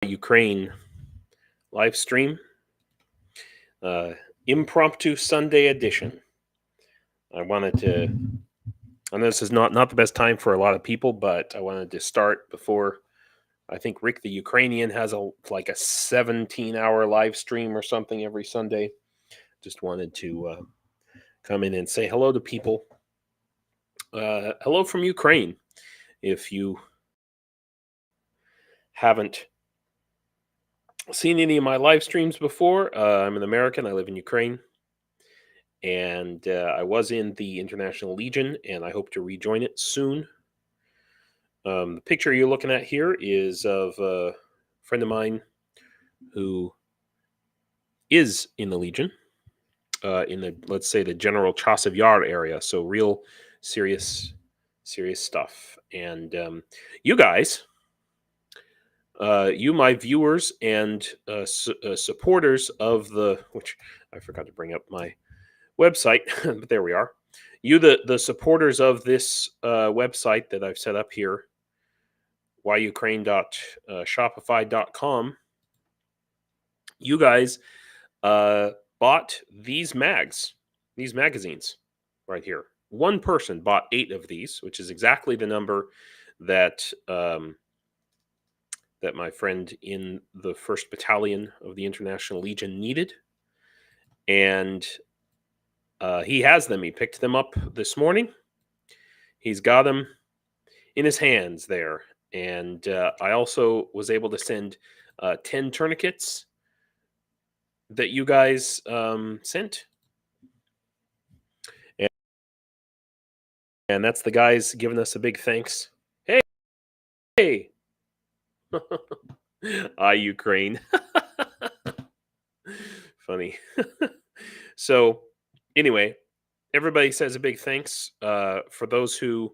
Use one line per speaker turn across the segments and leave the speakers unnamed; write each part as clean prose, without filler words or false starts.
Ukraine live stream, impromptu Sunday edition. I wanted to. I know this is not the best time for a lot of people, but I wanted to start before. I think Rick the Ukrainian has a 17-hour live stream or something every Sunday. Just wanted to come in and say hello to people. Hello from Ukraine. If you haven't seen any of my live streams before, I'm an American. I live in Ukraine. And I was in the International Legion, and I hope to rejoin it soon. The picture you're looking at here is of a friend of mine who is in the Legion, in the, let's say, the general Chasiv Yar area. So real serious stuff. And you guys, you, my viewers and supporters of which I forgot to bring up my website, but there we are. You, the supporters of this website that I've set up here, whyukraine.shopify.com, you guys bought these magazines right here. One person bought 8 of these, which is exactly the number that that my friend in the 1st Battalion of the International Legion needed. And he has them. He picked them up this morning. He's got them in his hands there. And I also was able to send 10 tourniquets that you guys sent. And that's the guys giving us a big thanks. Hey! Ukraine. Funny. So, anyway, everybody says a big thanks for those who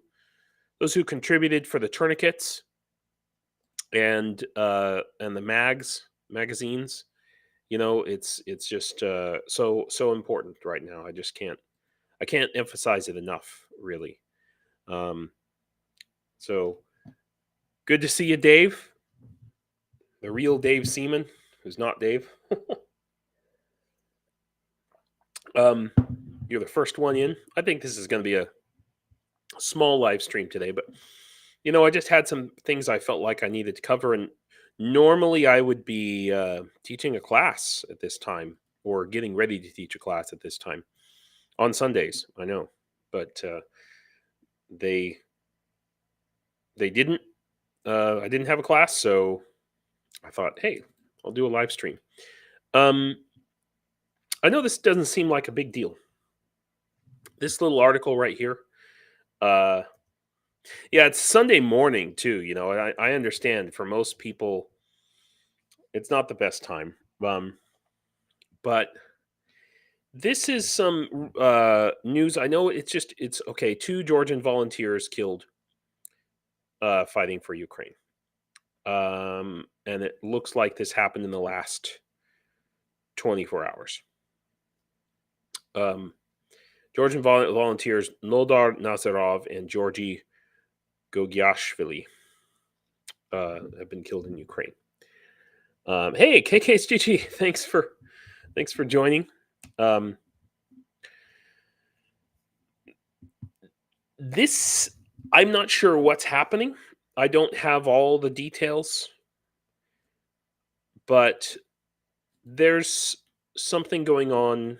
contributed for the tourniquets and the magazines. You know, it's just so important right now. I can't emphasize it enough, really. So good to see you, Dave. The real Dave Seaman, who's not Dave. You're the first one in. I think this is going to be a small live stream today, but I just had some things I felt like I needed to cover, and normally I would be teaching a class at this time or getting ready to teach a class at this time on Sundays. I know, but they didn't. I didn't have a class, so I thought, hey, I'll do a live stream. I know this doesn't seem like a big deal. This little article right here. Yeah, it's Sunday morning too. I understand for most people, it's not the best time. But this is some news. I know it's okay. 2 Georgian volunteers killed fighting for Ukraine. And it looks like this happened in the last 24 hours. Georgian volunteers Noldar Nazarov and Georgy Gogiashvili have been killed in Ukraine. Hey, KKSGG, thanks for joining. This, I'm not sure what's happening. I don't have all the details, but there's something going on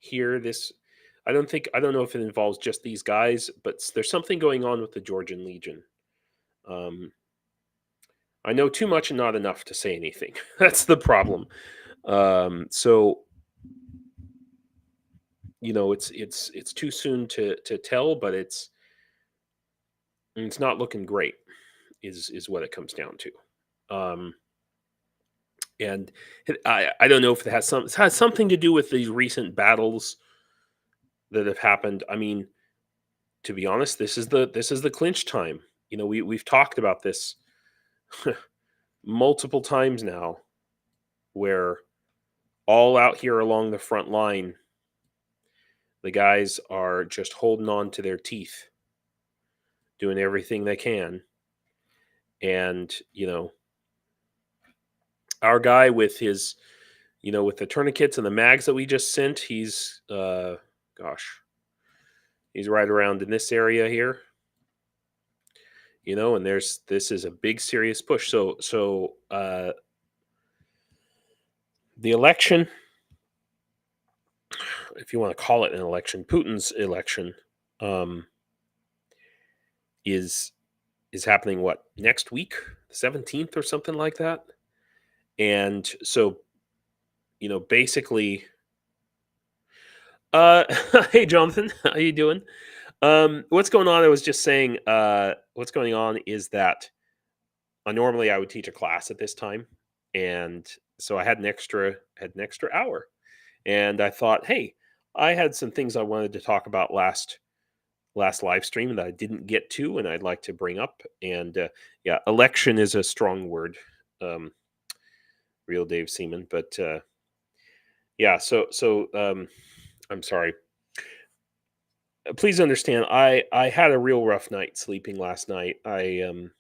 here. I don't know if it involves just these guys, but there's something going on with the Georgian Legion. I know too much and not enough to say anything. That's the problem. So it's too soon to tell, but it's not looking great. Is what it comes down to. And I don't know if it has something to do with these recent battles that have happened. I mean, to be honest, this is the clinch time. We've talked about this multiple times now, where all out here along the front line, the guys are just holding on to their teeth, doing everything they can. And, Our guy with his, with the tourniquets and the mags that we just sent, he's, gosh, he's right around in this area here, and this is a big serious push. So the election, if you want to call it an election, Putin's election, is happening next week, 17th or something like that. And so, basically, hey Jonathan, how you doing? What's going on? I was just saying, what's going on is that normally I would teach a class at this time, and so I had an extra hour, and I thought, hey, I had some things I wanted to talk about last live stream that I didn't get to, and I'd like to bring up. And yeah, election is a strong word, real Dave Seaman, but yeah. So I'm sorry. Please understand, I had a real rough night sleeping last night. I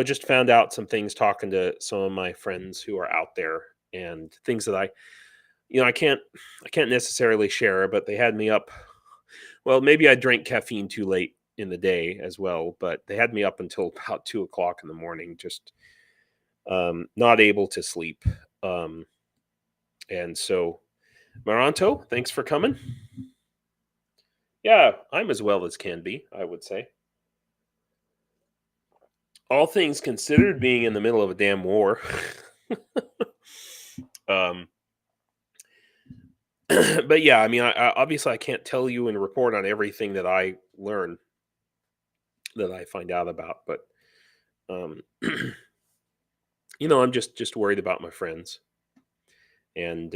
just found out some things talking to some of my friends who are out there, and things that I can't necessarily share, but they had me up. Well, maybe I drank caffeine too late in the day as well, but they had me up until about 2 o'clock in the morning, just not able to sleep. And so, Maranto, thanks for coming. Yeah, I'm as well as can be, I would say. All things considered, being in the middle of a damn war. But yeah, I mean, I obviously I can't tell you and report on everything that I learn, that I find out about, but I'm just worried about my friends, and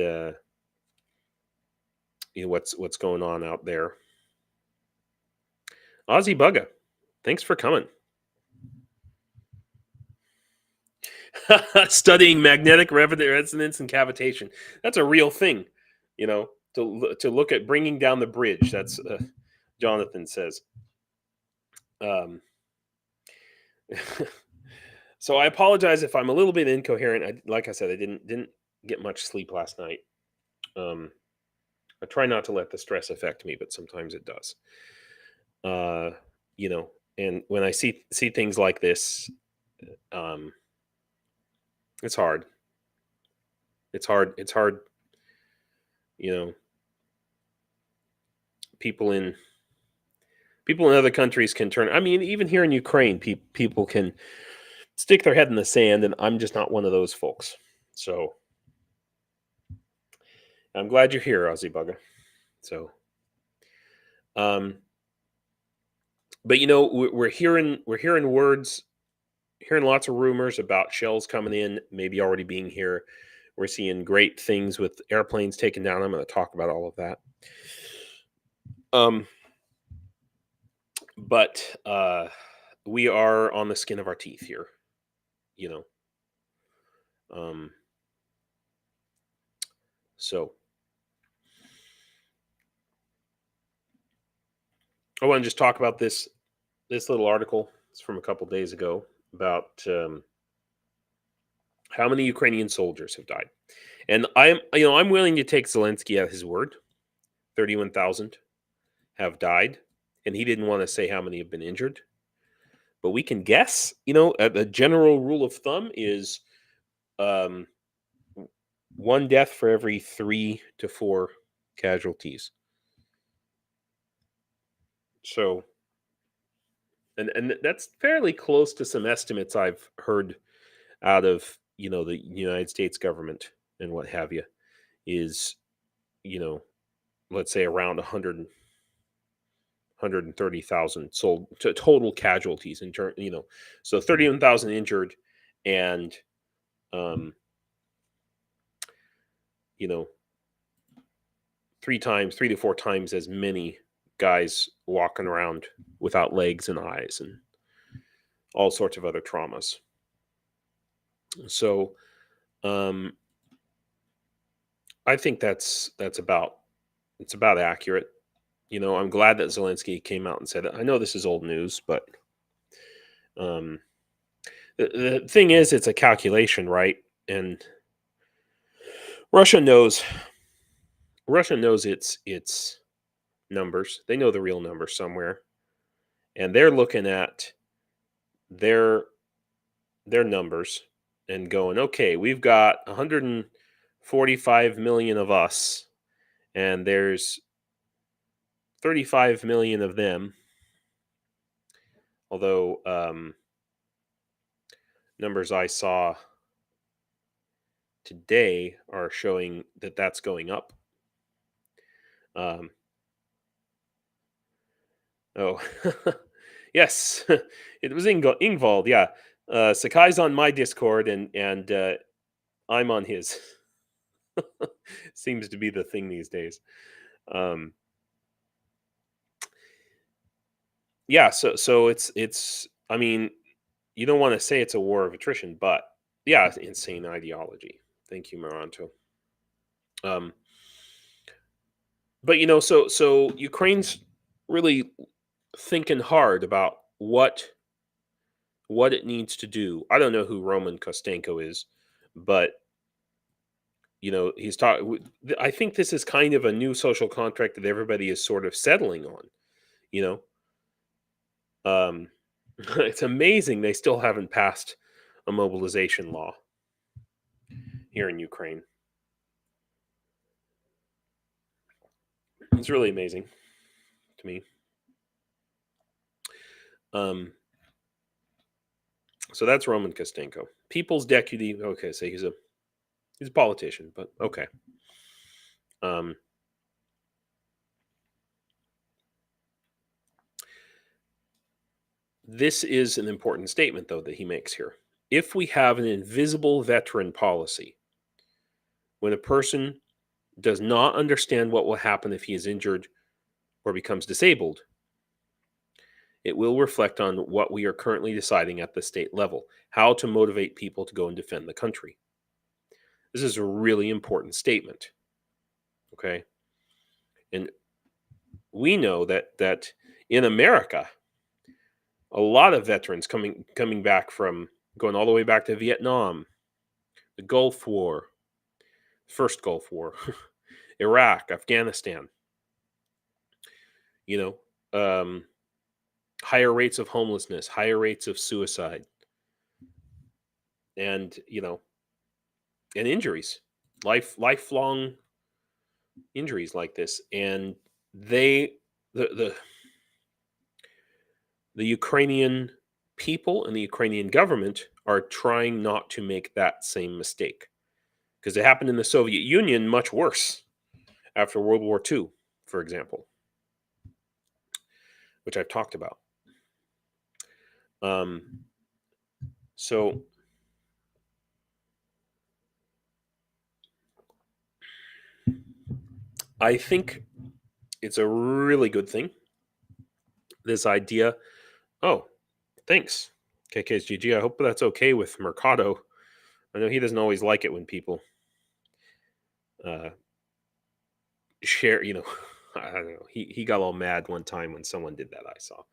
what's going on out there. Ozzy Bugga, thanks for coming. Studying magnetic resonance and cavitation. That's a real thing, to look at bringing down the bridge. That's Jonathan says. So I apologize if I'm a little bit incoherent. Like I said, I didn't get much sleep last night. I try not to let the stress affect me, but sometimes it does. And when I see things like this, it's hard. It's hard. People in other countries can turn. I mean, even here in Ukraine, people can stick their head in the sand, and I'm just not one of those folks. So I'm glad you're here, Ozzy Bugger. So, but we're hearing words, hearing lots of rumors about shells coming in, maybe already being here. We're seeing great things with airplanes taken down. I'm going to talk about all of that. But we are on the skin of our teeth here, So I want to just talk about this little article. It's from a couple days ago about how many Ukrainian soldiers have died, and I'm willing to take Zelensky at his word. 31,000 have died, and he didn't want to say how many have been injured. But we can guess. A general rule of thumb is one death for every 3 to 4 casualties. So, and that's fairly close to some estimates I've heard out of the United States government and what have you. Is let's say around 130,000 sold to total casualties in turn. So 31,000 injured, and 3 to 4 times as many guys walking around without legs and eyes and all sorts of other traumas. So I think that's about accurate. I'm glad that Zelensky came out and said it. I know this is old news, but this The thing is, it's a calculation, right? And Russia knows its numbers. They know the real numbers somewhere, and they're looking at their numbers and going, okay, we've got 145 million of us, and there's 35 million of them. Although numbers I saw today are showing that that's going up. Oh, yes, it was Ingvald. Yeah, Sakai's on my Discord, and I'm on his. Seems to be the thing these days. Yeah, so it's. I mean, you don't want to say it's a war of attrition, but yeah, it's insane ideology. Thank you, Maranto. But so Ukraine's really thinking hard about what it needs to do. I don't know who Roman Kostenko is, but he's talking. I think this is kind of a new social contract that everybody is sort of settling on. It's amazing they still haven't passed a mobilization law here in Ukraine. It's really amazing to me. So that's Roman Kostenko, People's Deputy. Okay, so he's a politician, but okay. This is an important statement, though, that he makes here. If we have an invisible veteran policy, when a person does not understand what will happen if he is injured or becomes disabled, it will reflect on what we are currently deciding at the state level, how to motivate people to go and defend the country. This is a really important statement. Okay? And we know that in America, a lot of veterans coming back from going all the way back to Vietnam, the Gulf War, first Gulf War, Iraq, Afghanistan, higher rates of homelessness, higher rates of suicide, and and injuries, lifelong injuries like this. And the Ukrainian people and the Ukrainian government are trying not to make that same mistake, because it happened in the Soviet Union much worse after World War II, for example, which I've talked about. So I think it's a really good thing, this idea. Oh, thanks, KKSGG. I hope that's okay with Mercado. I know he doesn't always like it when people share, I don't know. He got all mad one time when someone did that, I saw.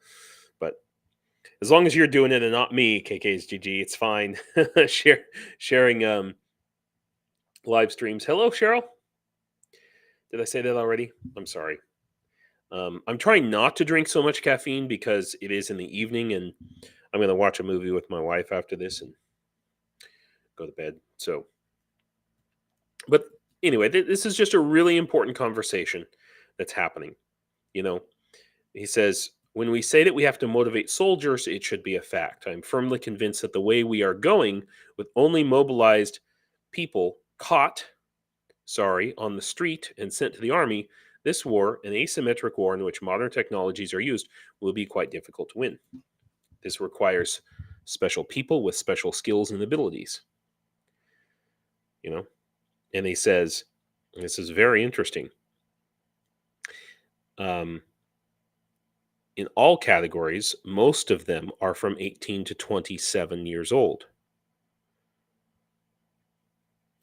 But as long as you're doing it and not me, KKSGG, it's fine. Sharing live streams. Hello, Cheryl. Did I say that already? I'm sorry. I'm trying not to drink so much caffeine because it is in the evening, and I'm going to watch a movie with my wife after this and go to bed. So, but anyway, this is just a really important conversation that's happening. He says, when we say that we have to motivate soldiers, it should be a fact. I'm firmly convinced that the way we are going, with only mobilized people caught on the street and sent to the army, this war, an asymmetric war in which modern technologies are used, will be quite difficult to win. This requires special people with special skills and abilities. And he says, this is very interesting. In all categories, most of them are from 18 to 27 years old.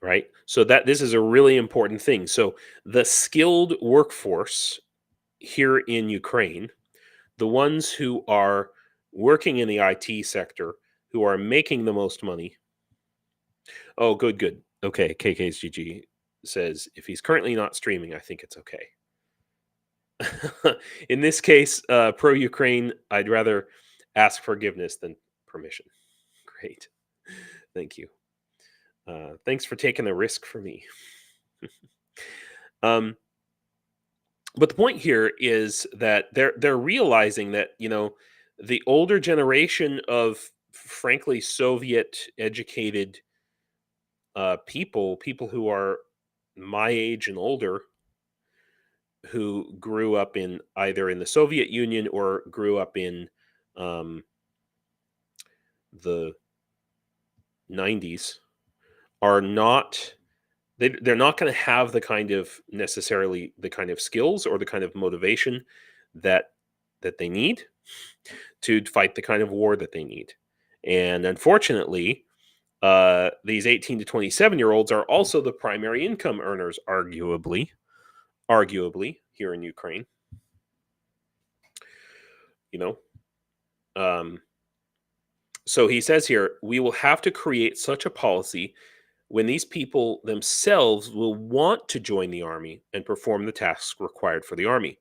Right? So this is a really important thing. So the skilled workforce here in Ukraine, the ones who are working in the IT sector, who are making the most money. Oh, good. Okay, KK's GG says, if he's currently not streaming, I think it's okay. In this case, pro-Ukraine, I'd rather ask forgiveness than permission. Great. Thank you. Thanks for taking the risk for me. But the point here is that they're realizing that, the older generation of, frankly, Soviet educated people who are my age and older, who grew up in either in the Soviet Union or grew up in the 90s, are not they're not going to have the kind of skills or the kind of motivation that they need to fight the kind of war that they need. And unfortunately, these 18 to 27-year-olds are also the primary income earners, arguably here in Ukraine. So he says here, we will have to create such a policy when these people themselves will want to join the army and perform the tasks required for the army.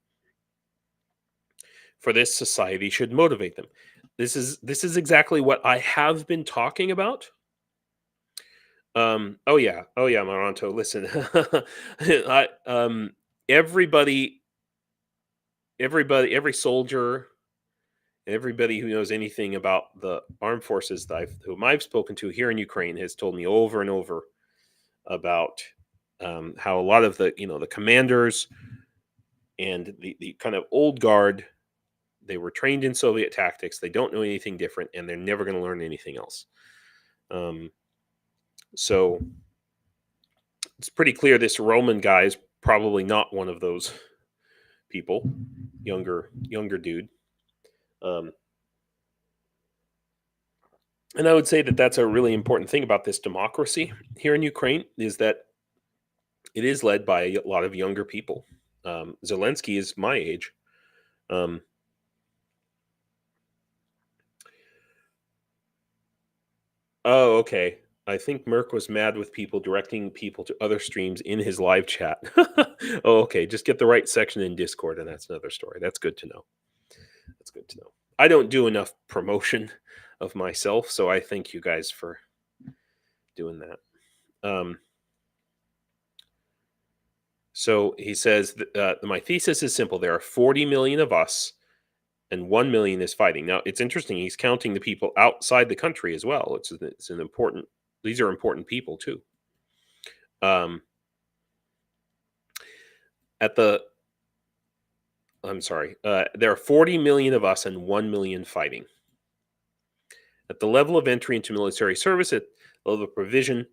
For this, society should motivate them. This is exactly what I have been talking about. Oh yeah, Maranto. Listen, every soldier, everybody who knows anything about the armed forces whom I've spoken to here in Ukraine has told me over and over about how a lot of the commanders and the kind of old guard, they were trained in Soviet tactics. They don't know anything different, and they're never going to learn anything else. So it's pretty clear this Roman guy is probably not one of those people. Younger dude. And I would say that that's a really important thing about this democracy here in Ukraine, is that it is led by a lot of younger people. Zelensky is my age. Oh, okay. I think Merc was mad with people directing people to other streams in his live chat. Oh, okay. Just get the right section in Discord, and that's another story. That's good to know. I don't do enough promotion of myself, so I thank you guys for doing that. So he says, my thesis is simple. There are 40 million of us, and 1 million is fighting. Now, it's interesting. He's counting the people outside the country as well. These are important people too. There are 40 million of us and 1 million fighting. At the level of entry into military service, at the level of provision,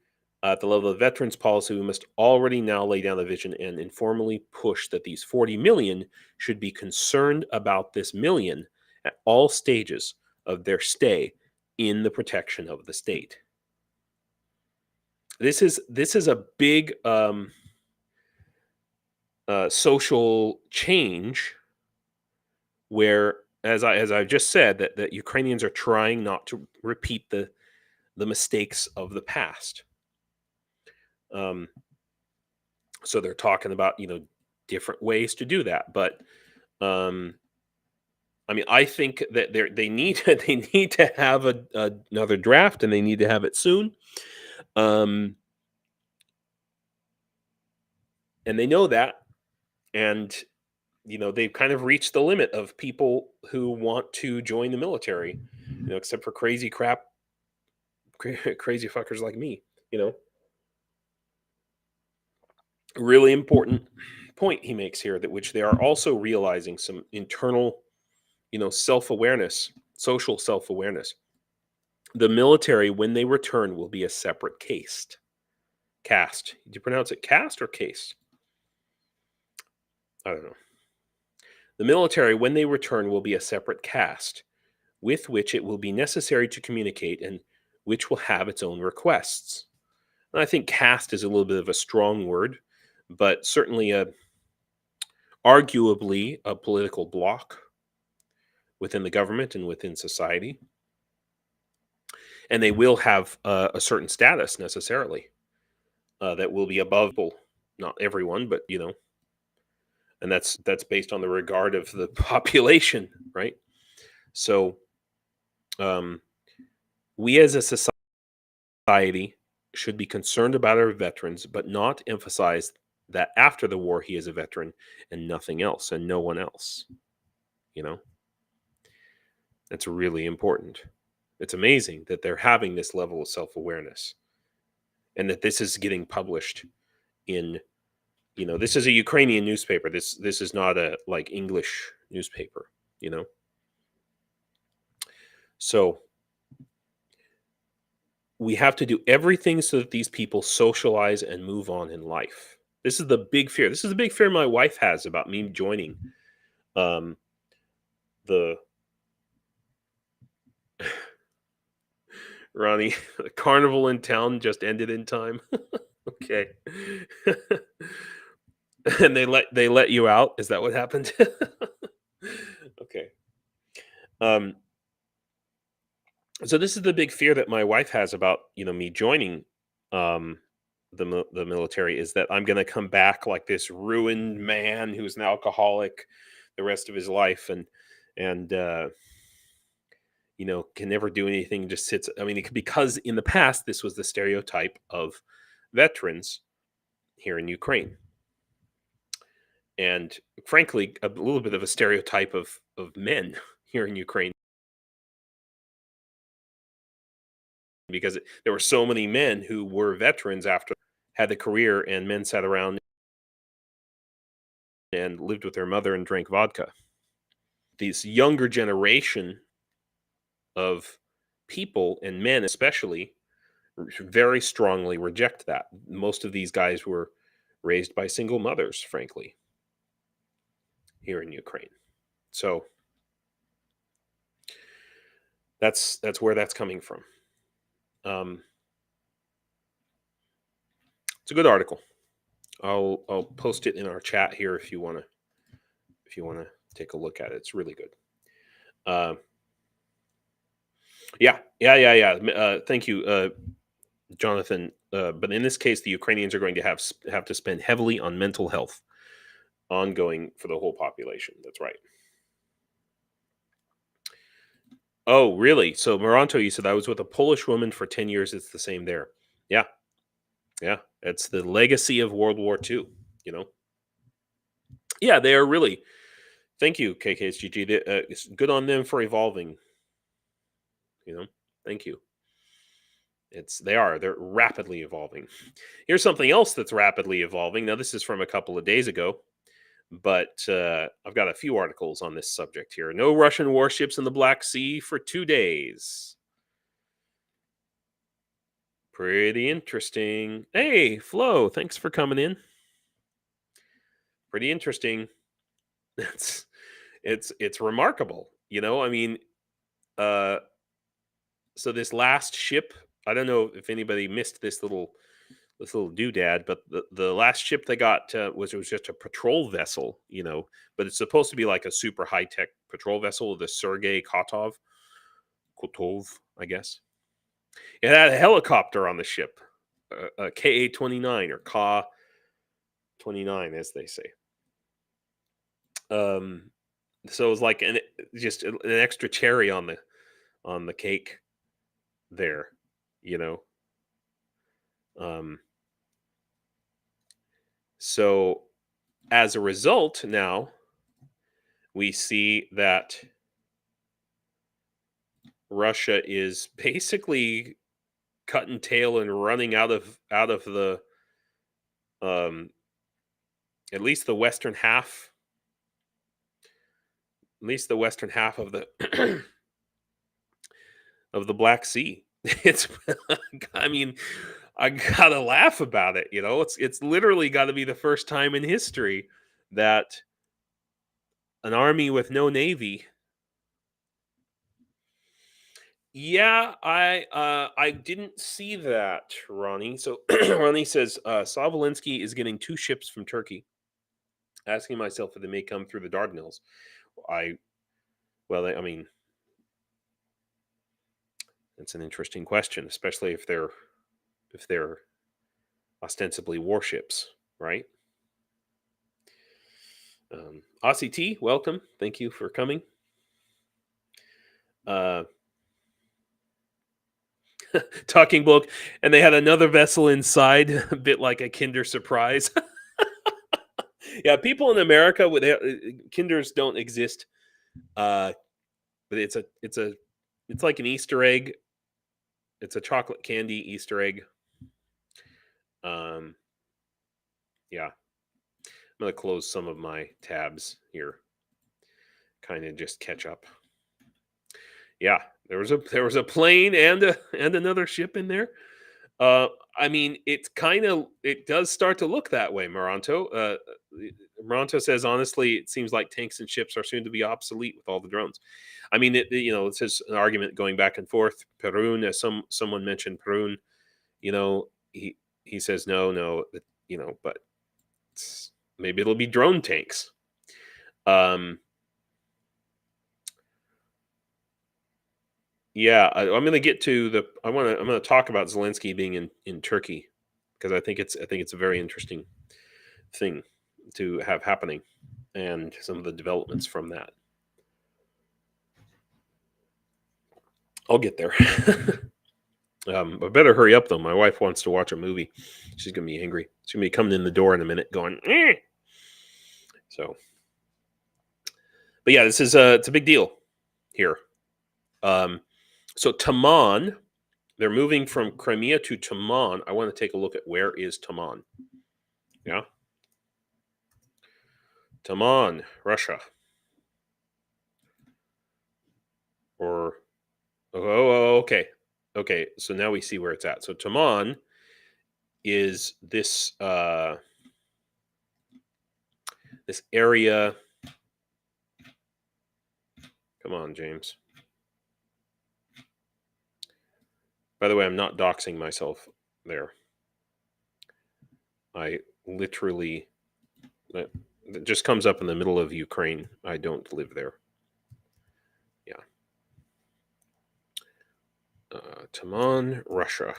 at the level of veterans policy, we must already now lay down the vision and informally push that these 40 million should be concerned about this million at all stages of their stay in the protection of the state. This is a big social change, where, as I've just said, that Ukrainians are trying not to repeat the mistakes of the past. So they're talking about different ways to do that, but I think that they need to have another draft, and they need to have it soon. And they know that, and they've kind of reached the limit of people who want to join the military, except for crazy fuckers like me. Really important point he makes here, that which they are also realizing some internal, self-awareness, social self-awareness. The military, when they return, will be a separate caste. Do you pronounce it caste or caste? I don't know. The military, when they return, will be a separate caste with which it will be necessary to communicate, and which will have its own requests. And I think caste is a little bit of a strong word, but certainly arguably a political bloc within the government and within society. and they will have a certain status necessarily that will be above people. Not everyone, but and that's based on the regard of the population, right? So we as a society should be concerned about our veterans, but not emphasize that after the war he is a veteran and nothing else and no one else. That's really important. It's amazing that they're having this level of self-awareness and that this is getting published in, this is a Ukrainian newspaper. This is not a English newspaper, So we have to do everything so that these people socialize and move on in life. This is the big fear. This is the big fear my wife has about me joining the Ronnie, the carnival in town just ended in time. Okay. And they let you out? Is that what happened? Okay. So this is the big fear that my wife has about, me joining the military, is that I'm going to come back like this ruined man who's an alcoholic the rest of his life and can never do anything, just sits. I mean, because in the past, this was the stereotype of veterans here in Ukraine. And frankly, a little bit of a stereotype of men here in Ukraine. Because there were so many men who were veterans after had the career, and men sat around and lived with their mother and drank vodka. This younger generation of people, and men especially, very strongly reject that. Most of these guys were raised by single mothers, frankly, here in Ukraine. So that's where that's coming from. It's a good article. I'll post it in our chat here if you want to take a look at it. It's really good. Yeah. Thank you, Jonathan. But in this case, the Ukrainians are going to have to spend heavily on mental health, ongoing for the whole population. That's right. Oh, really? So, Moranto, you said I was with a Polish woman for 10 years. It's the same there. Yeah. Yeah. It's the legacy of World War II, Yeah, they are really. Thank you, KKSGG. It's good on them for evolving. Thank you. They're rapidly evolving. Here's something else that's rapidly evolving. Now, this is from a couple of days ago, but I've got a few articles on this subject here. No Russian warships in the Black Sea for 2 days. Pretty interesting. Hey, Flo, thanks for coming in. Pretty interesting. It's remarkable. I mean, so this last ship, I don't know if anybody missed this little doodad, but the last ship they got was just a patrol vessel, but it's supposed to be like a super high tech patrol vessel, the Sergei Kotov, I guess. It had a helicopter on the ship, a Ka-29 or Ka-29, as they say. So it was like just an extra cherry on the cake there, So as a result, now we see that Russia is basically cutting tail and running out of the at least the western half of the of the Black Sea. It's I mean, I gotta laugh about it. It's literally got to be the first time in history that an army with no navy. Yeah, I didn't see that, Ronnie. So Ronnie says Savolinsky is getting 2 ships from Turkey. Asking myself if they may come through the Dardanelles. I mean, It's an interesting question, especially if they're ostensibly warships, right? Aussie T, welcome. Thank you for coming. Talking book, and they had another vessel inside, a bit like a Kinder Surprise. Yeah, people in America with Kinders don't exist, but it's like an Easter egg. It's a chocolate candy Easter egg. Yeah, I'm gonna close some of my tabs here, kind of just catch up. Yeah, there was a plane and another ship in there. I mean, it does start to look that way, Maranto. Maranto says, honestly, it seems like tanks and ships are soon to be obsolete with all the drones. I mean, it's just an argument going back and forth. Perun, as someone mentioned Perun, he says no, but maybe it'll be drone tanks. Yeah, I'm going to get to I'm going to talk about Zelensky being in Turkey, because I think it's a very interesting thing to have happening, and some of the developments from that. I'll get there. I better hurry up though. My wife wants to watch a movie. She's going to be angry. She's going to be coming in the door in a minute, going. So, but yeah, it's a big deal here. So Taman, they're moving from Crimea to Taman. I want to take a look at where is Taman. Yeah. Taman, Russia. Okay. Okay, so now we see where it's at. So Taman is this this area. Come on, James. By the way, I'm not doxing myself there. I literally, it just comes up in the middle of Ukraine. I don't live there. Yeah. Taman, Russia.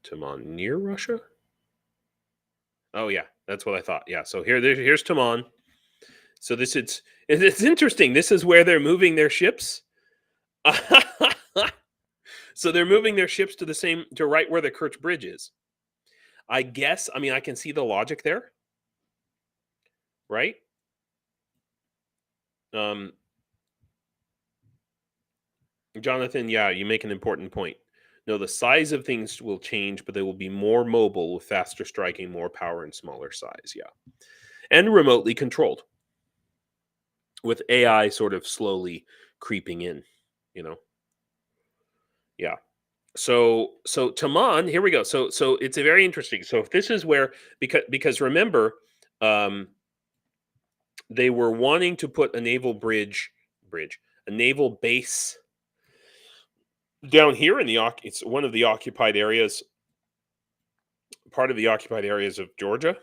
Taman near Russia? Oh yeah, that's what I thought. Yeah, so here's Taman. So it's interesting. This is where they're moving their ships. So they're moving their ships to right where the Kerch Bridge is. I guess. I mean, I can see the logic there, right? Jonathan, yeah, you make an important point. No, the size of things will change, but they will be more mobile with faster striking, more power, and smaller size. Yeah, and remotely controlled, with AI sort of slowly creeping in. Yeah. So Taman, here we go. So it's a very interesting. So if this is where, because remember, they were wanting to put a naval a naval base down here in it's one of the occupied areas, part of the occupied areas of Georgia.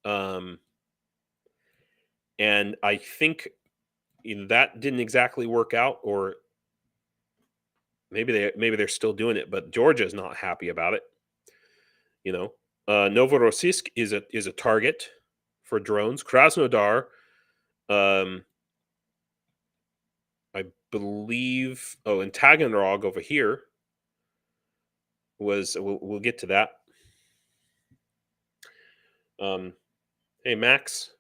And I think that didn't exactly work out, or maybe they're still doing it, but Georgia's not happy about it. Novorossiysk is a target for drones. Krasnodar, I believe. Oh, and Taganrog over here was. We'll get to that. Hey Max,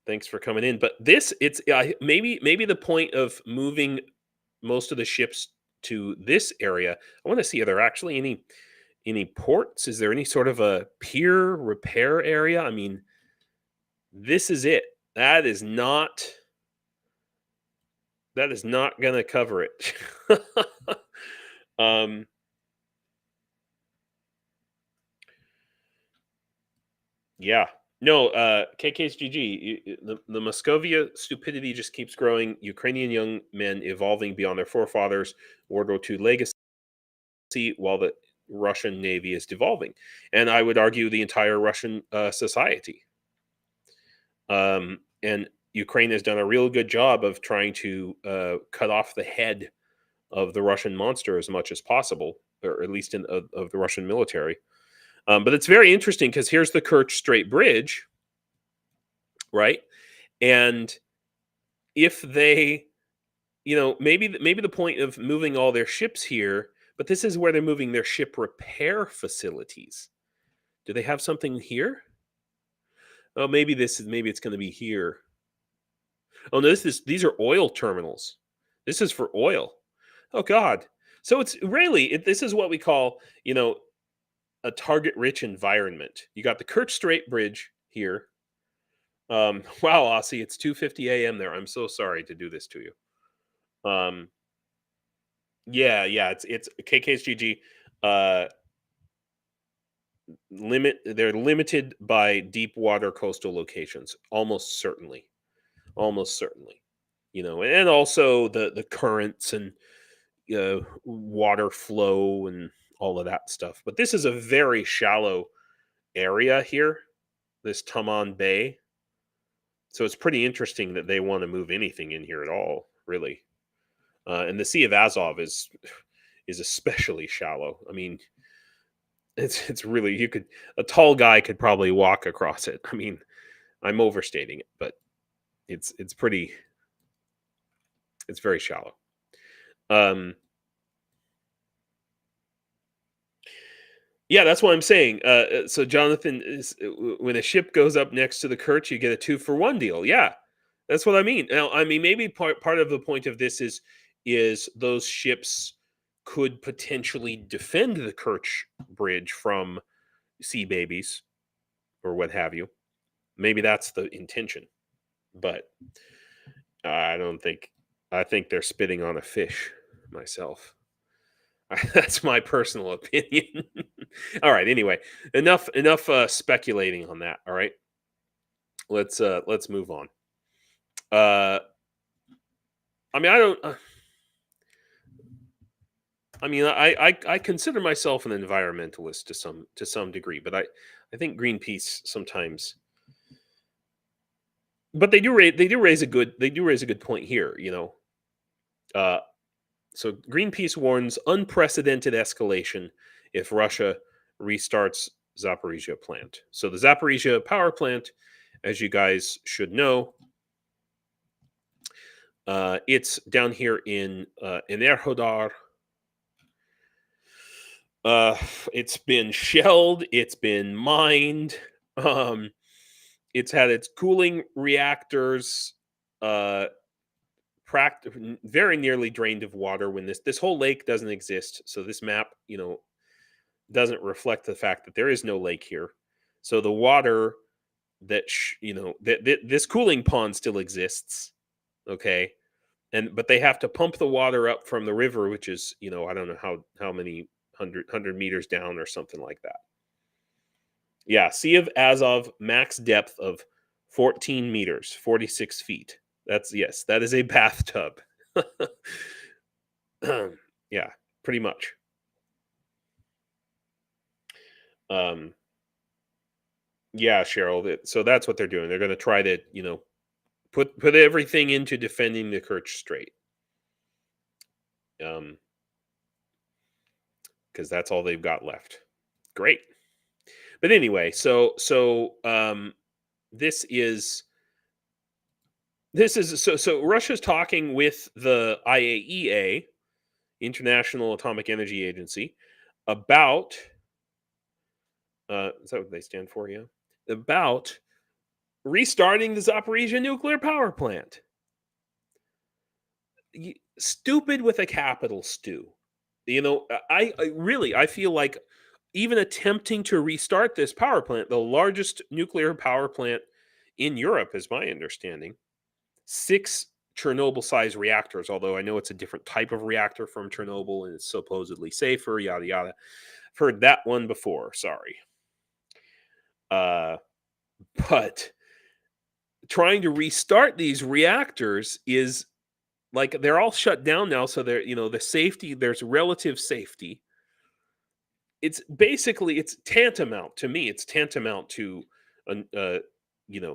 thanks for coming in. But it's maybe the point of moving most of the ships to this area. I want to see, are there actually any ports? Is there any sort of a pier repair area? I mean, this is it. That is not going to cover it. Yeah. No, KK's GG. The Moscovia stupidity just keeps growing. Ukrainian young men evolving beyond their forefathers' World War II legacy, while the Russian Navy is devolving. And I would argue the entire Russian society. And Ukraine has done a real good job of trying to cut off the head of the Russian monster as much as possible, or at least of the Russian military. But it's very interesting because here's the Kerch Strait Bridge, right? And if they, maybe the point of moving all their ships here, but this is where they're moving their ship repair facilities. Do they have something here? Oh, maybe it's going to be here. Oh no, these are oil terminals. This is for oil. Oh God. So it's really this is what we call, a target-rich environment. You got the Kerch Strait Bridge here. Wow, Aussie, it's 2:50 a.m. there. I'm so sorry to do this to you. Yeah, it's KKSGG. They're limited by deep water coastal locations, almost certainly. And also the currents and water flow and all of that stuff. But this is a very shallow area here, this Taman Bay. So it's pretty interesting that they want to move anything in here at all, really. And the Sea of Azov is especially shallow. I mean, it's really, a tall guy could probably walk across it. I mean, I'm overstating it, but it's very shallow. Yeah, that's what I'm saying. So Jonathan, when a ship goes up next to the Kerch, you get a 2-for-1 deal. Yeah, that's what I mean. Now, I mean, maybe part of the point of this is those ships could potentially defend the Kerch Bridge from sea babies or what have you. Maybe that's the intention, but I think they're spitting on a fish myself. That's my personal opinion. All right. Anyway, enough speculating on that. All right. Let's move on. I mean, I don't. I mean, I consider myself an environmentalist to some degree, but I think Greenpeace sometimes. But they do raise a good point here. So Greenpeace warns unprecedented escalation if Russia restarts Zaporizhia plant. So the Zaporizhia power plant, as you guys should know, it's down here in Enerhodar. It's been shelled. It's been mined. It's had its cooling reactors very nearly drained of water when this whole lake doesn't exist. So this map, doesn't reflect the fact that there is no lake here. So the water that this cooling pond still exists, okay, but they have to pump the water up from the river, which is I don't know how many hundred meters down or something like that. Yeah, Sea of Azov, max depth of 14 meters, 46 feet. That is a bathtub. Yeah, pretty much. Yeah, Cheryl. So that's what they're doing. They're going to try to, put everything into defending the Kerch Strait. Because that's all they've got left. Great. But anyway, so this is so Russia's talking with the IAEA, International Atomic Energy Agency, about is that what they stand for? Yeah, about restarting the Zaporizhia nuclear power plant. Stupid with a capital Stu. I feel like even attempting to restart this power plant, the largest nuclear power plant in Europe, is my understanding, 6 Chernobyl-sized reactors, although I know it's a different type of reactor from Chernobyl and it's supposedly safer, yada, yada. I've heard that one before, sorry. But trying to restart these reactors is like they're all shut down now, so they're the safety, there's relative safety. It's tantamount to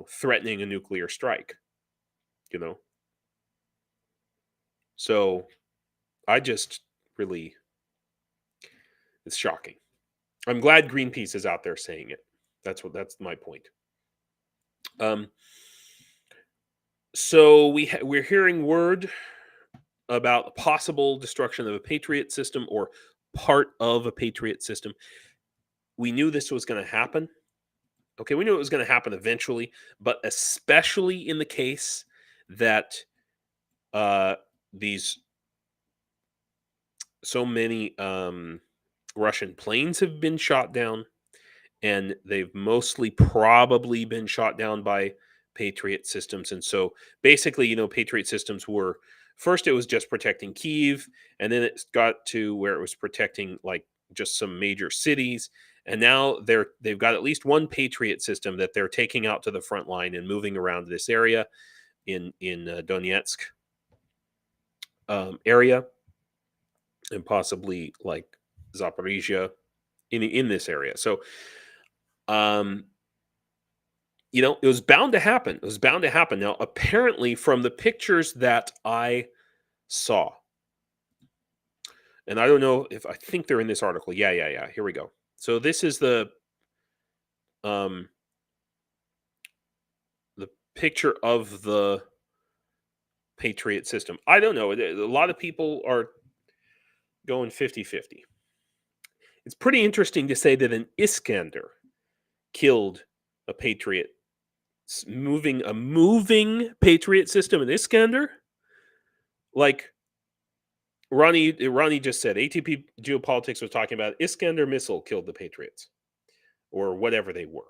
threatening a nuclear strike. you know. So I just really, it's shocking. I'm glad Greenpeace is out there saying it. That's my point. So we're hearing word about possible destruction of a Patriot system or part of a Patriot system. We knew this was going to happen. Okay, we knew it was going to happen eventually, but especially in the case that these so many Russian planes have been shot down, and they've mostly probably been shot down by Patriot systems. And so basically, Patriot systems were, first it was just protecting Kyiv, and then it got to where it was protecting like just some major cities. And now they've got at least one Patriot system that they're taking out to the front line and moving around this area in Donetsk area, and possibly like Zaporizhia in this area. So it was bound to happen. It was bound to happen. Now, apparently, from the pictures that I saw, and I don't know if I think they're in this article. Yeah. Here we go. So this is the picture of the Patriot system. I don't know. A lot of people are going 50-50. It's pretty interesting to say that an Iskander killed a Patriot, a moving Patriot system, an Iskander. Like Ronnie just said, ATP Geopolitics was talking about Iskander missile killed the Patriots, or whatever they were.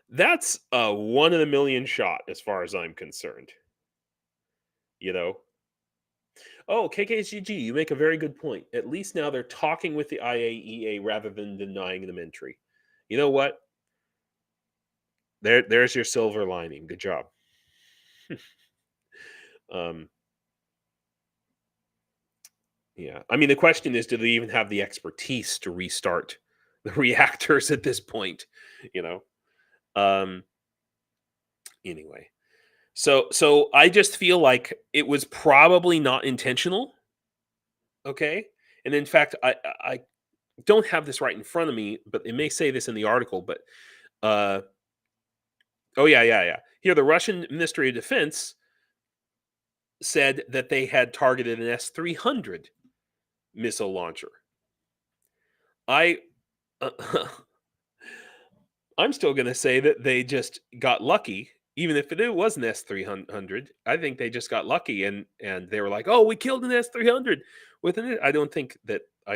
That's a 1 in a million shot, as far as I'm concerned. Oh, KKGG, you make a very good point. At least now they're talking with the IAEA rather than denying them entry. You know what? There's your silver lining. Good job. Yeah. I mean, the question is, do they even have the expertise to restart the reactors at this point? Anyway. So I just feel like it was probably not intentional. Okay. And in fact, I don't have this right in front of me, but it may say this in the article, but oh yeah. Here, the Russian Ministry of Defense said that they had targeted an S-300 missile launcher. I'm still going to say that they just got lucky. Even if it was an S-300, I think they just got lucky, and they were like, "Oh, we killed an S-300 with it." I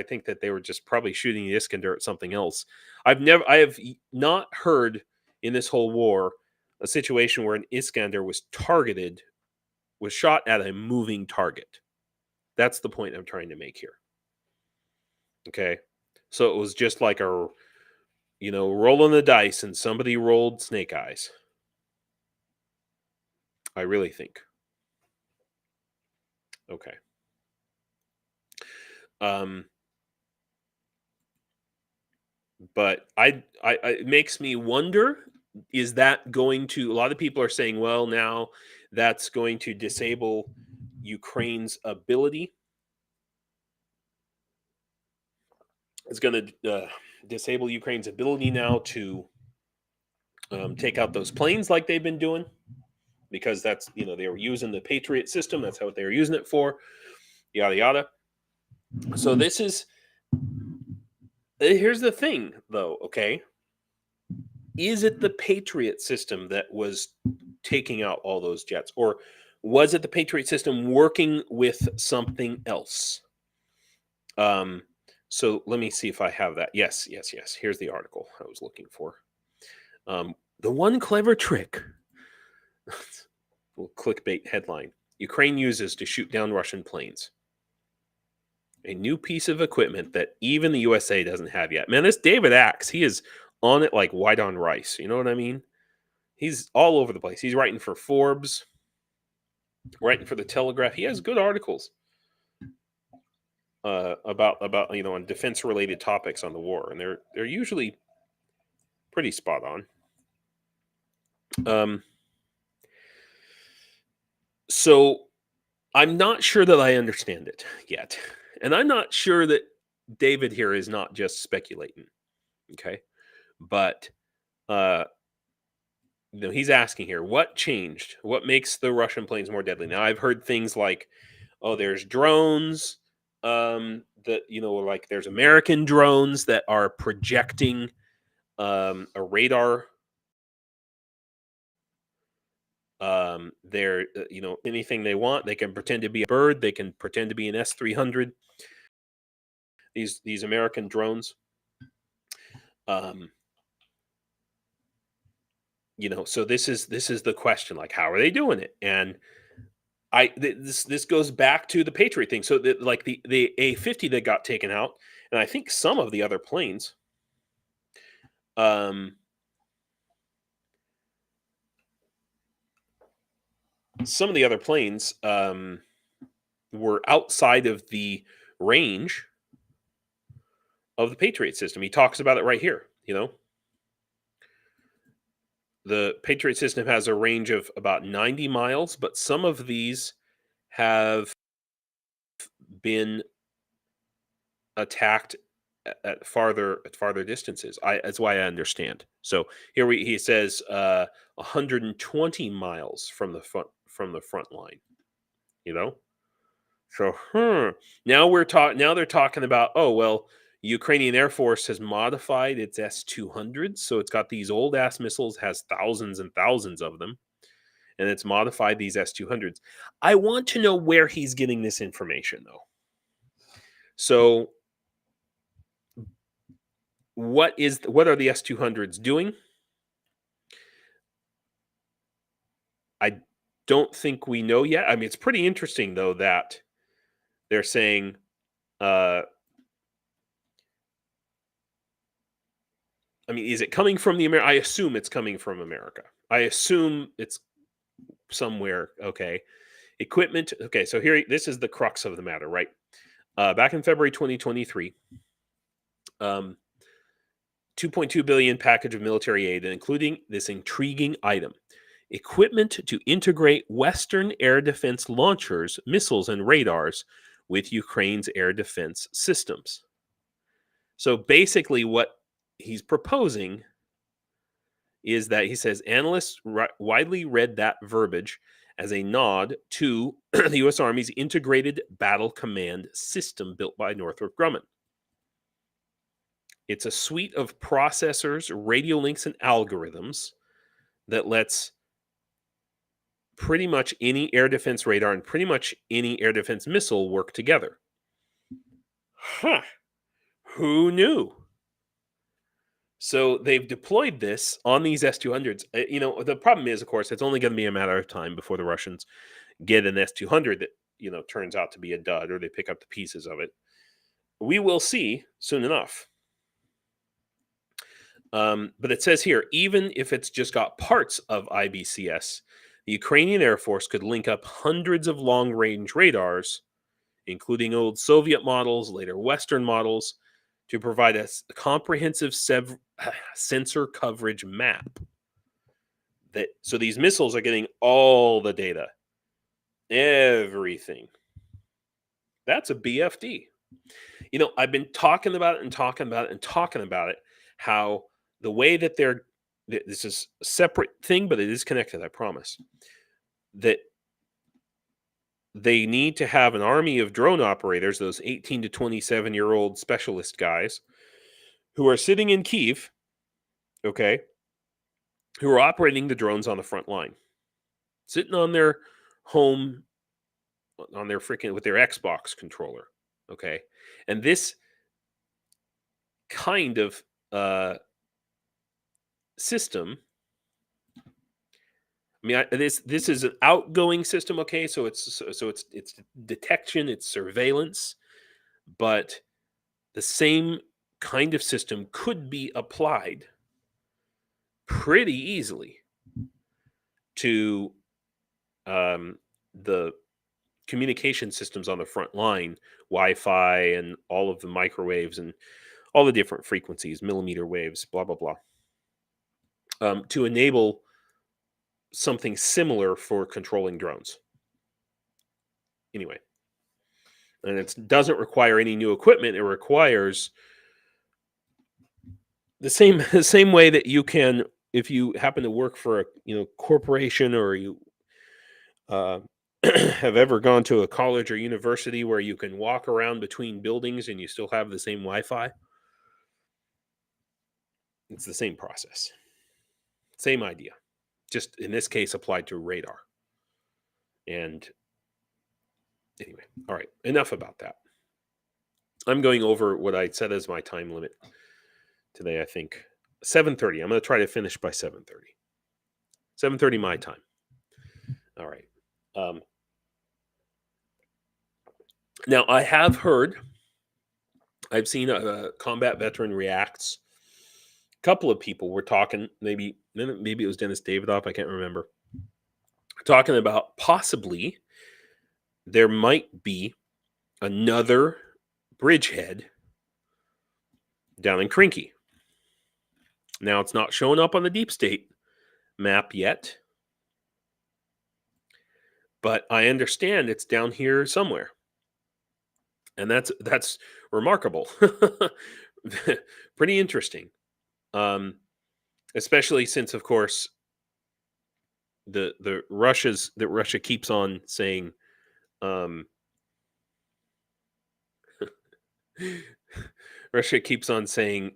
think that they were just probably shooting the Iskander at something else. I have not heard in this whole war a situation where an Iskander was shot at a moving target. That's the point I'm trying to make here. Okay, so it was just like a rolling the dice, and somebody rolled snake eyes. I really think. Okay. But it makes me wonder, is that going to, a lot of people are saying, well, now that's going to disable Ukraine's ability. It's going to disable Ukraine's ability now to take out those planes like they've been doing, because that's, they were using the Patriot system. That's what they were using it for, yada, yada. So this is, here's the thing though, okay? Is it the Patriot system that was taking out all those jets, or was it the Patriot system working with something else? So let me see if I have that. Yes. Here's the article I was looking for. The one clever trick, little clickbait headline, Ukraine uses to shoot down Russian planes. A new piece of equipment that even the USA doesn't have yet. Man, this David Axe, he is on it like white on rice. You know what I mean? He's all over the place. He's writing for Forbes, writing for the Telegraph. He has good articles about on defense related topics on the war, and they're usually pretty spot on. So I'm not sure that I understand it yet. And I'm not sure that David here is not just speculating. Okay. But uh he's asking here, what changed? What makes the Russian planes more deadly? Now I've heard things like, oh, there's drones, that like there's American drones that are projecting a radar. They're anything they want. They can pretend to be a bird. They can pretend to be an S-300. These American drones. Um, so this is the question. Like, how are they doing it? And this goes back to the Patriot thing. So like the A-50 that got taken out, and I think some of the other planes. Some of the other planes were outside of the range of the Patriot system. He talks about it right here. The Patriot system has a range of about 90 miles, but some of these have been attacked at farther distances. That's why I understand. So here he says 120 miles from the front line. So now they're talking about, oh well, Ukrainian Air Force has modified its S-200s, so it's got these old ass missiles, has thousands and thousands of them, and it's modified these S-200s. I want to know where he's getting this information, though. So, what are the S-200s doing? I don't think we know yet. I mean, it's pretty interesting though that they're saying, I mean, is it coming from I assume it's coming from America. I assume it's somewhere. Okay. Equipment. Okay. So this is the crux of the matter, right? Back in February 2023, 2.2 billion package of military aid, including this intriguing item: equipment to integrate Western air defense launchers, missiles, and radars with Ukraine's air defense systems. So basically, what he's proposing is that he says analysts widely read that verbiage as a nod to the U.S. Army's integrated battle command system built by Northrop Grumman. It's a suite of processors, radio links, and algorithms that lets pretty much any air defense radar and pretty much any air defense missile work together. Huh. Who knew? So they've deployed this on these S-200s. The problem is, of course, it's only going to be a matter of time before the Russians get an S-200 that, turns out to be a dud, or they pick up the pieces of it. We will see soon enough. But it says here, even if it's just got parts of IBCS, the Ukrainian Air Force could link up hundreds of long-range radars, including old Soviet models, later Western models, to provide a comprehensive sensor coverage map. So these missiles are getting all the data, everything. That's a BFD. I've been talking about it, how the way that this is a separate thing, but it is connected, I promise, that they need to have an army of drone operators, those 18 to 27-year-old specialist guys who are sitting in Kyiv, okay, who are operating the drones on the front line, sitting on their home, on their with their Xbox controller, okay? And this kind of system, I mean, this is an outgoing system, okay? So it's detection, it's surveillance, but the same kind of system could be applied pretty easily to the communication systems on the front line, Wi-Fi and all of the microwaves and all the different frequencies, millimeter waves, blah, blah, blah, to enable something similar for controlling drones. Anyway, and it doesn't require any new equipment. It requires the same way that you can, if you happen to work for a corporation, or you have ever gone to a college or university where you can walk around between buildings and you still have the same Wi-Fi. It's the same process, same idea, just in this case applied to radar. And anyway, all right, enough about that. I'm going over what I said as my time limit today. I think 7:30. I'm going to try to finish by 7:30. 7:30 my time. All right. Now, I have heard, I've seen a combat veteran reacts. A couple of people were talking, maybe it was Dennis Davydov, I can't remember, talking about possibly there might be another bridgehead down in Krinky. Now, it's not showing up on the deep state map yet, but I understand it's down here somewhere. And that's remarkable. Pretty interesting. Especially since, of course, Russia keeps on saying Russia keeps on saying,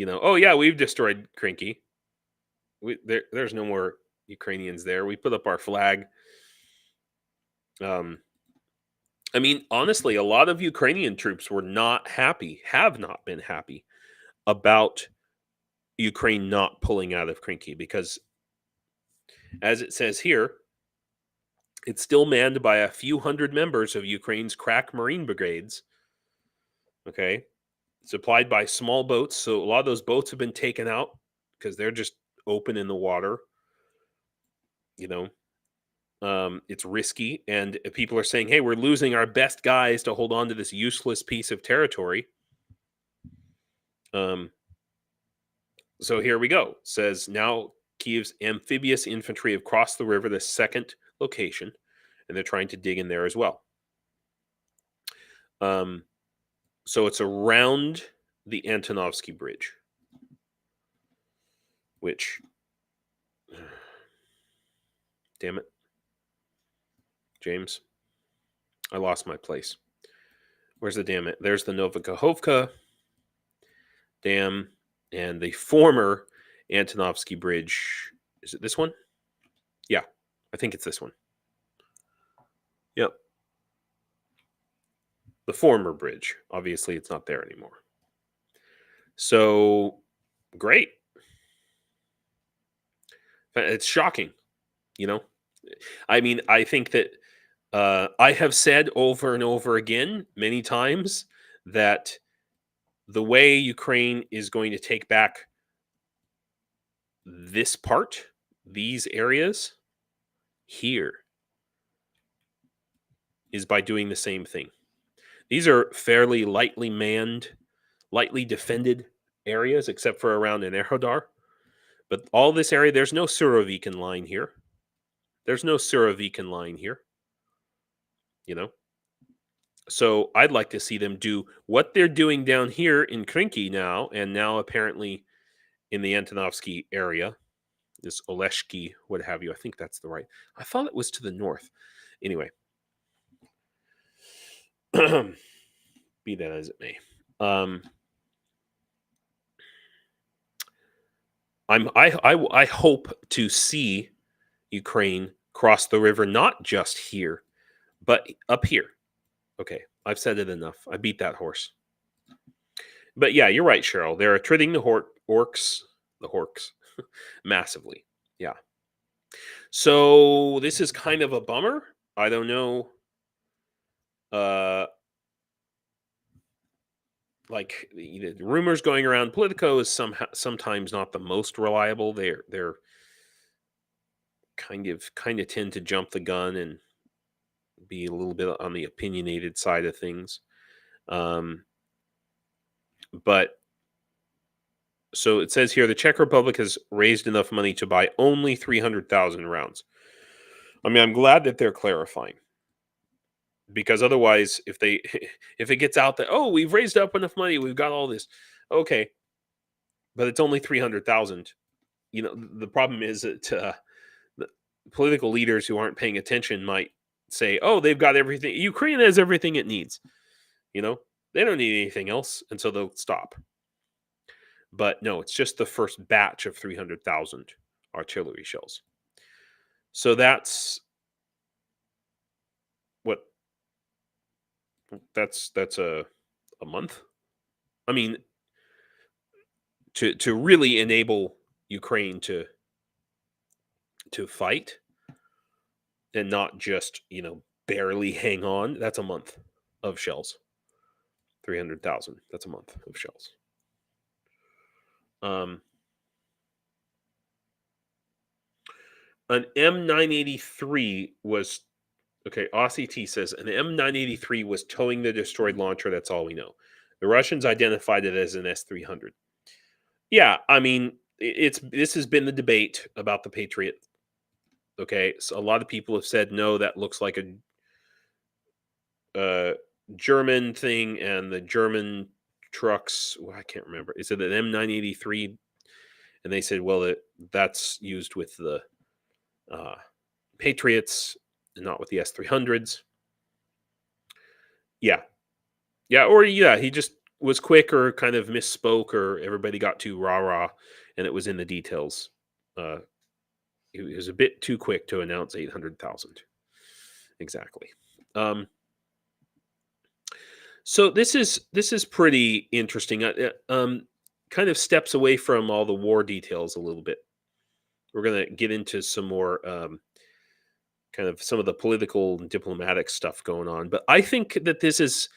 oh yeah, we've destroyed Krinky. There's no more Ukrainians there. We put up our flag. I mean, honestly, a lot of Ukrainian troops were not happy, have not been happy about Ukraine not pulling out of Krinky, because, as it says here, it's still manned by a few hundred members of Ukraine's crack Marine brigades. Okay. Supplied by small boats. So a lot of those boats have been taken out because they're just open in the water. It's risky, and people are saying, hey, we're losing our best guys to hold on to this useless piece of territory. So here we go. It says now Kiev's amphibious infantry have crossed the river, the second location, and they're trying to dig in there as well. So it's around the Antonovsky Bridge, which, damn it, James, I lost my place. Where's the dam? There's the Novokhovka Dam and the former Antonovsky Bridge. Is it this one? Yeah, I think it's this one. Yep. The former bridge. Obviously, it's not there anymore. So, great. It's shocking, I mean, I think that I have said over and over again, many times, that the way Ukraine is going to take back this part, these areas here, is by doing the same thing. These are fairly lightly manned, lightly defended areas, except for around Enerhodar. But all this area, there's no Surovikin line here. There's no Surovikin line here. So I'd like to see them do what they're doing down here in Krinky now, and now apparently in the Antonovsky area, this Oleshki, what have you. I think that's the right. I thought it was to the north. Anyway, be that as it may. I hope to see Ukraine cross the river, not just here, but up here. Okay, I've said it enough. I beat that horse. But yeah, you're right, Cheryl. They're attriting the orcs, massively. Yeah. So this is kind of a bummer. I don't know. Like the rumors going around, Politico is sometimes not the most reliable. They're kind of tend to jump the gun and be a little bit on the opinionated side of things. But so it says here, the Czech Republic has raised enough money to buy only 300,000 rounds. I mean, I'm glad that they're clarifying, because otherwise, if they if it gets out that, oh, we've raised up enough money, we've got all this, okay, but it's only 300,000. The problem is that the political leaders who aren't paying attention might say, oh, they've got everything. Ukraine has everything it needs. They don't need anything else, and so they'll stop. But no, it's just the first batch of 300,000 artillery shells. So that's what that's a month. I mean, to really enable Ukraine to fight and not just, barely hang on, that's a month of shells. 300,000, that's a month of shells. An M983 was, okay, Aussie T says, an M983 was towing the destroyed launcher, that's all we know. The Russians identified it as an S-300. Yeah, I mean, this has been the debate about the Patriot. Okay, so a lot of people have said, no, that looks like a German thing, and the German trucks, well, I can't remember. Is it an M983? And they said, well, that's used with the Patriots and not with the S-300s. Yeah, or he just was quick or kind of misspoke, or everybody got too rah-rah, and it was in the details. He was a bit too quick to announce 800,000. Exactly. So this is pretty interesting. Kind of steps away from all the war details a little bit. We're going to get into some more kind of some of the political and diplomatic stuff going on. But I think that this is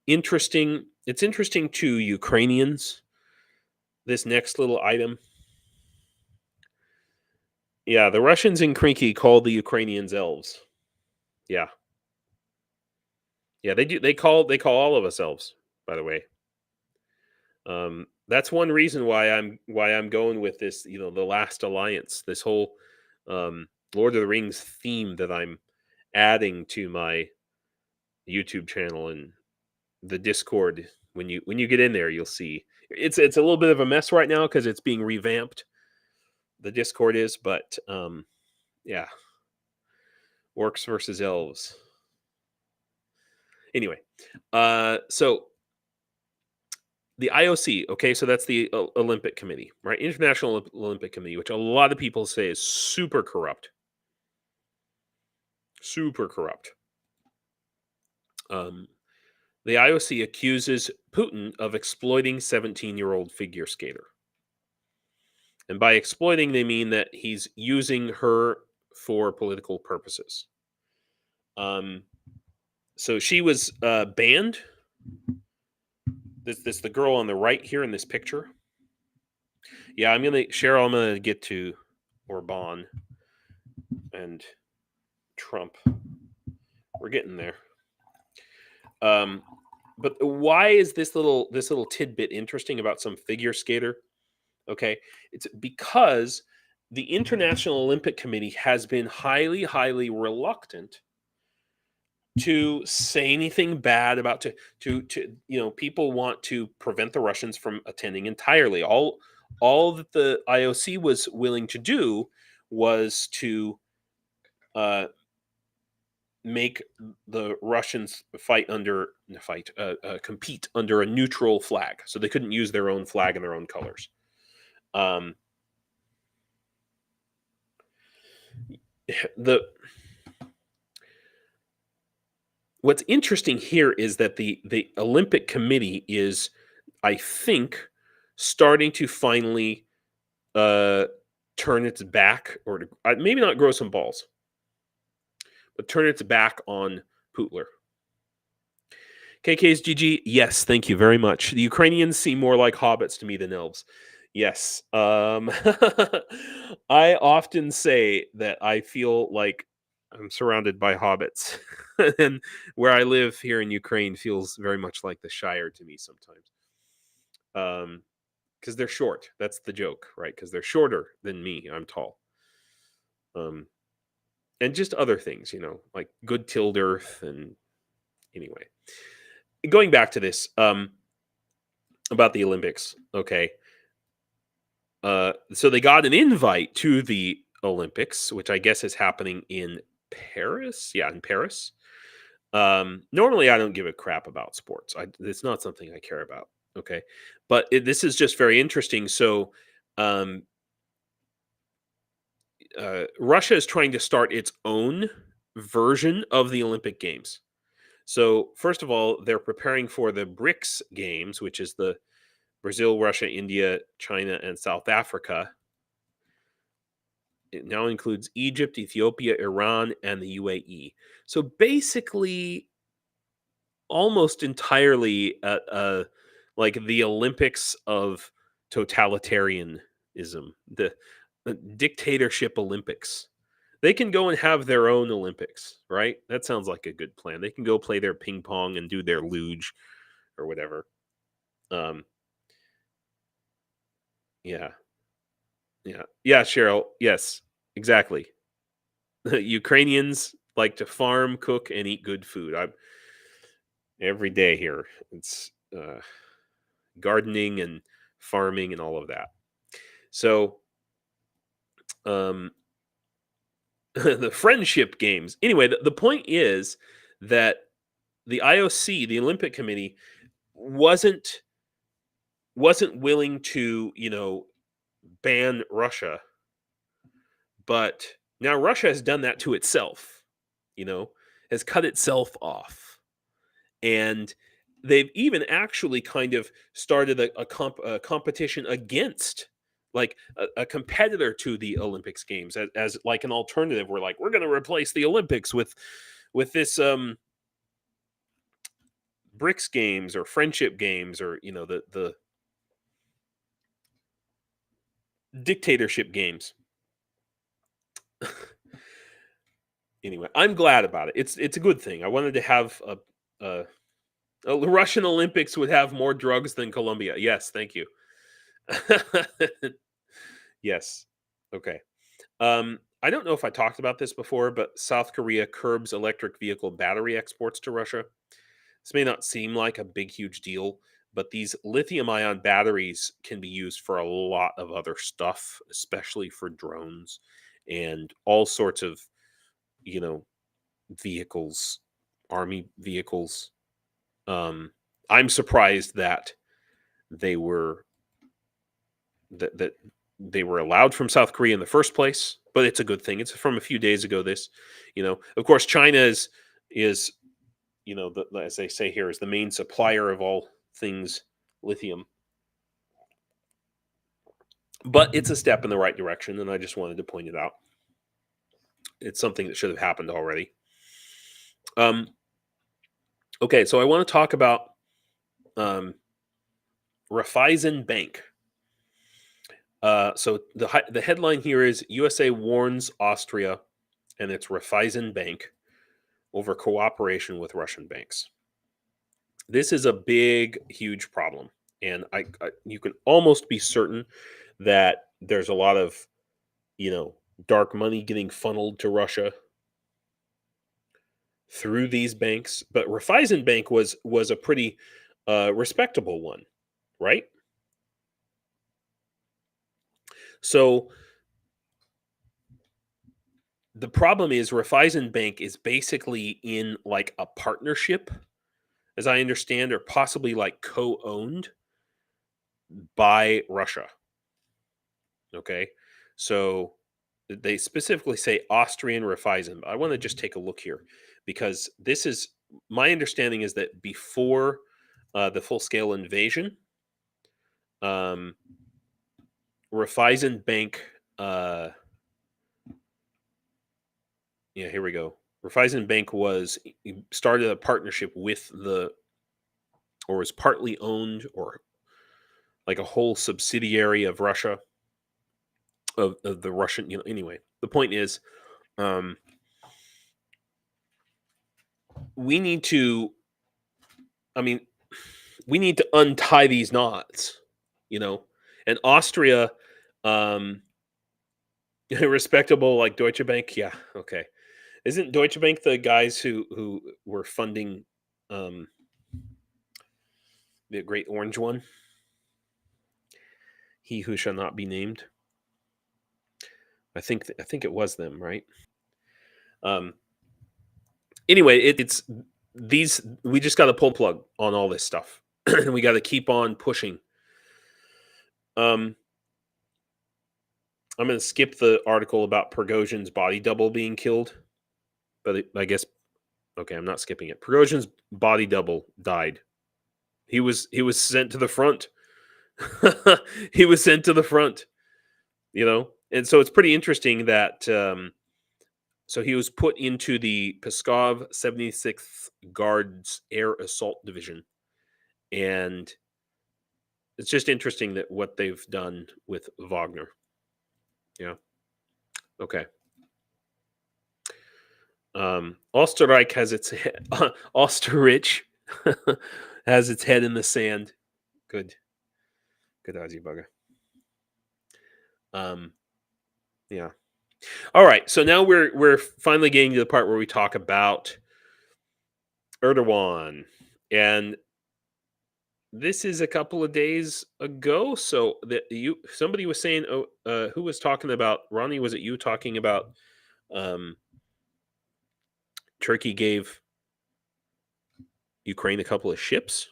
interesting. It's interesting to Ukrainians, this next little item. Yeah, the Russians in Krinky call the Ukrainians elves. Yeah. Yeah, they do. They call all of us elves, by the way. That's one reason why I'm going with this, the Last Alliance, this whole Lord of the Rings theme that I'm adding to my YouTube channel and the Discord. When you get in there, you'll see it's a little bit of a mess right now because it's being revamped. The Discord is, but yeah, orcs versus elves. Anyway, so the IOC, okay, so that's the Olympic Committee, right? International Olympic Committee, which a lot of people say is super corrupt. Super corrupt. The IOC accuses Putin of exploiting 17-year-old figure skater. And by exploiting, they mean that he's using her for political purposes. So she was banned. This the girl on the right here in this picture. Yeah, I'm gonna get to ORBAN and Trump. We're getting there. But why is this little tidbit interesting about some figure skater? Okay, it's because the International Olympic Committee has been highly, highly reluctant to say anything bad about people want to prevent the Russians from attending entirely. All that the IOC was willing to do was to make the Russians compete under a neutral flag, so they couldn't use their own flag and their own colors. What's interesting here is that the Olympic Committee is, I think, starting to finally turn its back, or maybe not grow some balls, but turn its back on Putler. KK's GG, yes, thank you very much. The Ukrainians seem more like hobbits to me than elves. Yes. I often say that I feel like I'm surrounded by hobbits. And where I live here in Ukraine feels very much like the Shire to me sometimes. Because they're short. That's the joke, right? Because they're shorter than me. I'm tall. And just other things, like good tilled earth and Anyway, going back to this about the Olympics. Okay, so they got an invite to the Olympics, which I guess is happening in Paris. Yeah, in Paris. Normally, I don't give a crap about sports. It's not something I care about. Okay, but this is just very interesting. So, um, Russia is trying to start its own version of the Olympic Games. So, first of all, they're preparing for the BRICS Games, which is the Brazil, Russia, India, China, and South Africa. It now includes Egypt, Ethiopia, Iran, and the UAE. So basically, almost entirely like the Olympics of totalitarianism, the dictatorship Olympics. They can go and have their own Olympics, right? That sounds like a good plan. They can go play their ping pong and do their luge or whatever. Yeah. Yeah, Cheryl. Yes, exactly. Ukrainians like to farm, cook, and eat good food. I'm every day here. It's gardening and farming and all of that. So, um, the friendship games. Anyway, the point is that the IOC, the Olympic Committee, wasn't willing to, ban Russia, but now Russia has done that to itself. Has cut itself off, and they've even actually kind of started a competition against, like a competitor to the Olympics games, as like an alternative. We're going to replace the Olympics with this BRICS games or friendship games, or the dictatorship games. Anyway, I'm glad about it. It's a good thing. I wanted to have a Russian Olympics would have more drugs than Colombia. Yes, thank you. Yes. Okay. I don't know if I talked about this before, but South Korea curbs electric vehicle battery exports to Russia. This may not seem like a big, huge deal, but these lithium ion batteries can be used for a lot of other stuff, especially for drones and all sorts of, vehicles, army vehicles. I'm surprised that they were that they were allowed from South Korea in the first place, but it's a good thing. It's from a few days ago. This, of course, China is as they say here, is the main supplier of all things lithium. But it's a step in the right direction, and I just wanted to point it out. It's something that should have happened already. Okay, so I want to talk about Raiffeisen Bank. So the headline here is USA warns Austria and its Raiffeisen Bank over cooperation with Russian banks. This is a big, huge problem, and you can almost be certain that there's a lot of, dark money getting funneled to Russia through these banks. But Raiffeisen Bank was a pretty respectable one, right? So the problem is Raiffeisen Bank is basically in like a partnership, as I understand, or possibly like co-owned by Russia. Okay, so they specifically say Austrian Raiffeisen. I want to just take a look here, because this is my understanding is that before the full-scale invasion, Raiffeisen Bank. Yeah, here we go. Raiffeisen Bank started a partnership with or was partly owned, or like a whole subsidiary of Russia, of the Russian. Anyway, the point is, we need to. I mean, we need to untie these knots, And Austria, respectable like Deutsche Bank, yeah, okay. Isn't Deutsche Bank the guys who were funding The great orange one. He who shall not be named. I think it was them, right? Anyway, it's these. We just got to pull plug on all this stuff, and we got to keep on pushing. I'm going to skip the article about Prigozhin's body double being killed, but I guess okay, I'm not skipping it. Prigozhin's body double died. He was sent to the front. He was sent to the front. And so it's pretty interesting that. So he was put into the Pskov 76th Guards Air Assault Division, and it's just interesting that what they've done with Wagner. Yeah. Okay. Osterreich has its head. Osterrich has its head in the sand. Good, Ozzy bugger. Yeah. All right. So now we're finally getting to the part where we talk about Erdogan, and this is a couple of days ago. So that somebody was saying, who was talking about, Ronnie? Was it you talking about? Turkey gave Ukraine a couple of ships.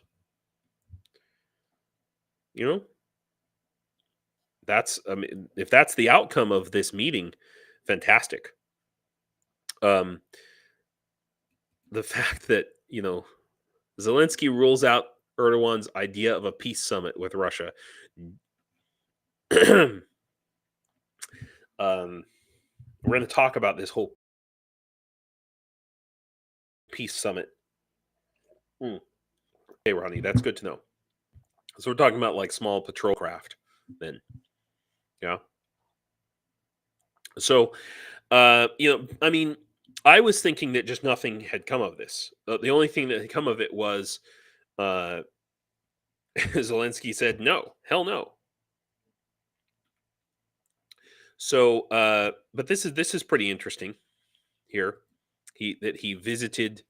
That's if that's the outcome of this meeting, fantastic. The fact that Zelensky rules out Erdogan's idea of a peace summit with Russia. We're going to talk about this whole peace summit. Hey, Ronnie, that's good to know. So we're talking about like small patrol craft then. Yeah. So, I mean, I was thinking that just nothing had come of this. The only thing that had come of it was Zelensky said, no, hell no. So, but this is pretty interesting here. He visited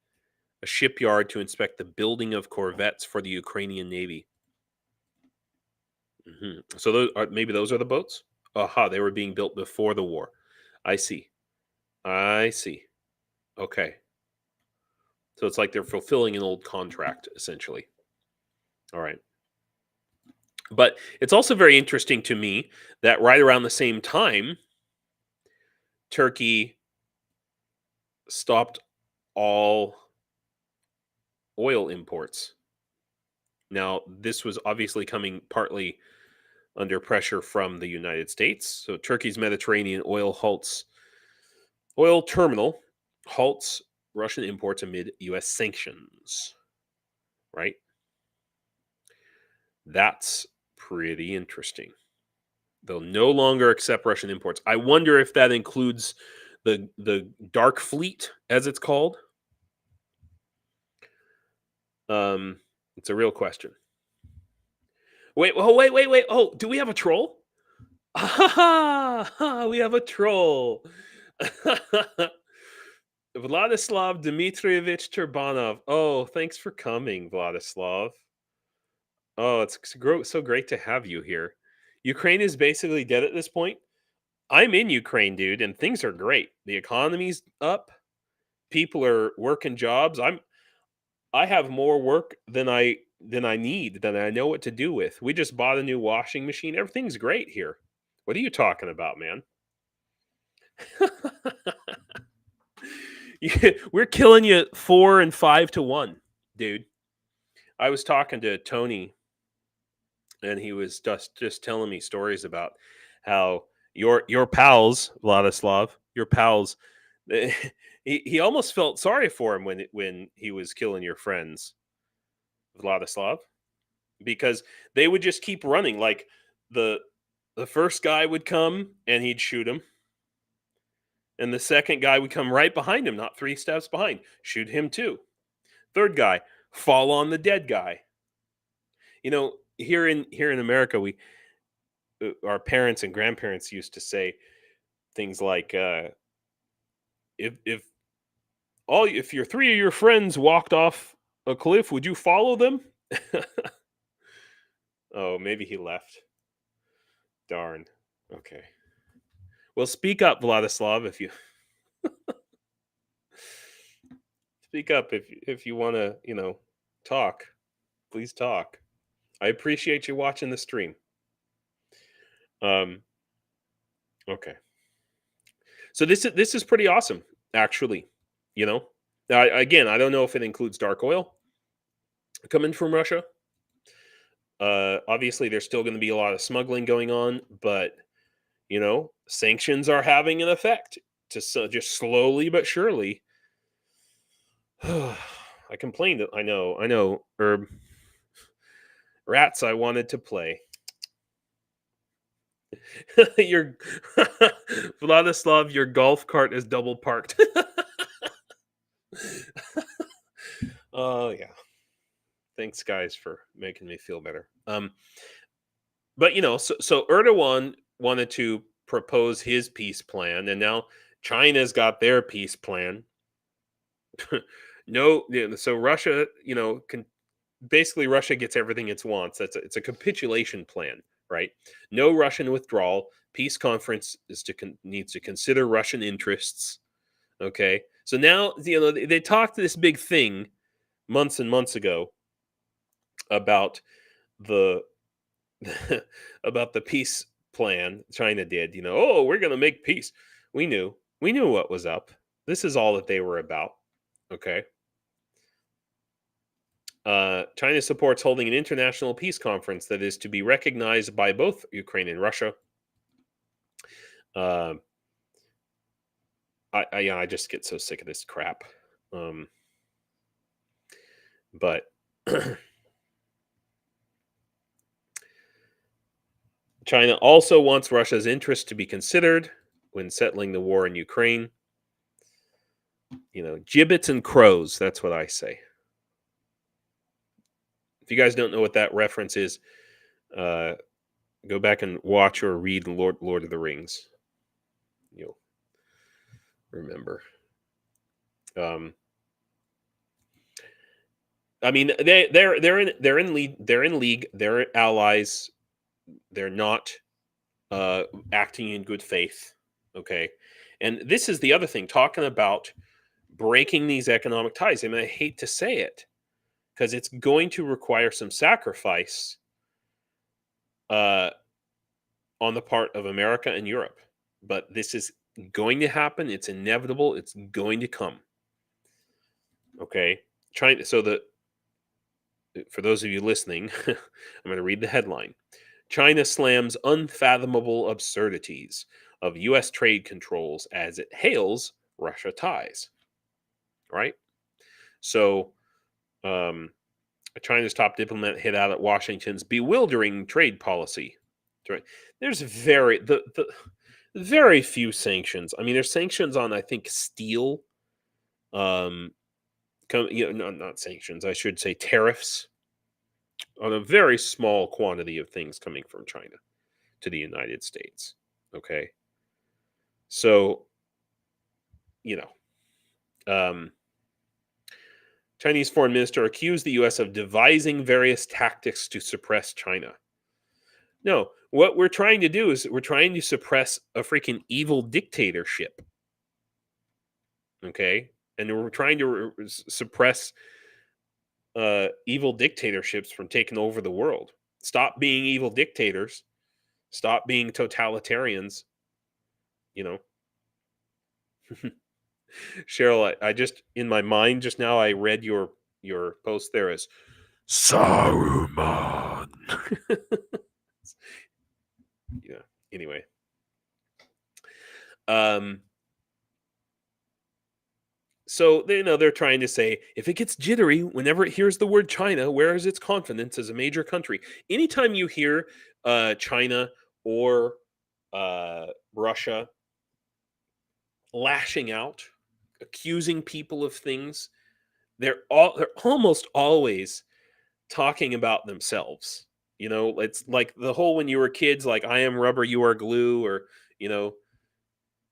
a shipyard to inspect the building of corvettes for the Ukrainian Navy. Mm-hmm. So maybe those are the boats? Aha, they were being built before the war. I see. Okay. So it's like they're fulfilling an old contract, essentially. All right. But it's also very interesting to me that right around the same time, Turkey stopped all oil imports. Now, this was obviously coming partly under pressure from the United States. So Turkey's Mediterranean oil terminal halts Russian imports amid U.S. sanctions. Right? That's pretty interesting. They'll no longer accept Russian imports. I wonder if that includes the dark fleet, as it's called. It's a real question. Wait. Oh, do we have a troll? We have a troll. Vladislav Dmitrievich Turbanov. Oh, thanks for coming, Vladislav. Oh, it's so great to have you here. Ukraine is basically dead at this point. I'm in Ukraine, dude, and things are great. The economy's up. People are working jobs. I have more work than I need, than I know what to do with. We just bought a new washing machine. Everything's great here. What are you talking about, man? We're killing you 4 and 5 to 1, dude. I was talking to Tony, and he was just telling me stories about how your pals, Vladislav, your pals, he almost felt sorry for him when he was killing your friends, Vladislav, because they would just keep running. Like the first guy would come and he'd shoot him, and the second guy would come right behind him, not 3 steps behind, shoot him too. Third guy, fall on the dead guy. Here in America, our parents and grandparents used to say things like, if your 3 of your friends walked off Cliff, would you follow them? Oh, maybe he left. Darn. Okay. Well, speak up, Vladislav, if you speak up if you want to, talk. Please talk. I appreciate you watching the stream. Okay. So this is pretty awesome, actually. Now, again, I don't know if it includes dark oil coming from Russia. Obviously, there's still going to be a lot of smuggling going on, but sanctions are having an effect to just slowly but surely. I complained. I know. Herb. Rats, I wanted to play. Your Vladislav, your golf cart is double parked. Oh yeah. Thanks, guys, for making me feel better. But so Erdogan wanted to propose his peace plan, and now China's got their peace plan. No, so Russia, basically Russia gets everything it wants. It's a capitulation plan, right? No Russian withdrawal. Peace conference needs to consider Russian interests. Okay, so now they talked this big thing months and months ago about the about the peace plan China did. Oh, we're going to make peace. We knew what was up. This is all that they were about. Okay. China supports holding an international peace conference that is to be recognized by both Ukraine and Russia. I just get so sick of this crap. But China also wants Russia's interest to be considered when settling the war in Ukraine. Gibbets and crows, that's what I say. If you guys don't know what that reference is, go back and watch or read Lord of the Rings. You'll remember. I mean, they're in league. They're allies. They're not acting in good faith. Okay, and this is the other thing. Talking about breaking these economic ties. I mean, I hate to say it because it's going to require some sacrifice on the part of America and Europe. But this is going to happen. It's inevitable. It's going to come. Okay, for those of you listening, I'm going to read the headline. China slams unfathomable absurdities of U.S. trade controls as it hails Russia ties. Right? So, China's top diplomat hit out at Washington's bewildering trade policy. There's very few sanctions. I mean, there's sanctions on, I think, steel. Not sanctions. I should say tariffs on a very small quantity of things coming from China to the United States. Okay, so Chinese foreign minister accused the U.S. of devising various tactics to suppress China. No, what we're trying to do is we're trying to suppress a freaking evil dictatorship. Okay, and we're trying to suppress evil dictatorships from taking over the world. Stop being evil dictators. Stop being totalitarians. Cheryl, I just, in my mind just now, I read your post there as Saruman. Yeah. Anyway. So they're trying to say if it gets jittery whenever it hears the word China, where is its confidence as a major country? Anytime you hear China or Russia lashing out, accusing people of things, they're almost always talking about themselves. It's like the whole when you were kids, like I am rubber, you are glue, or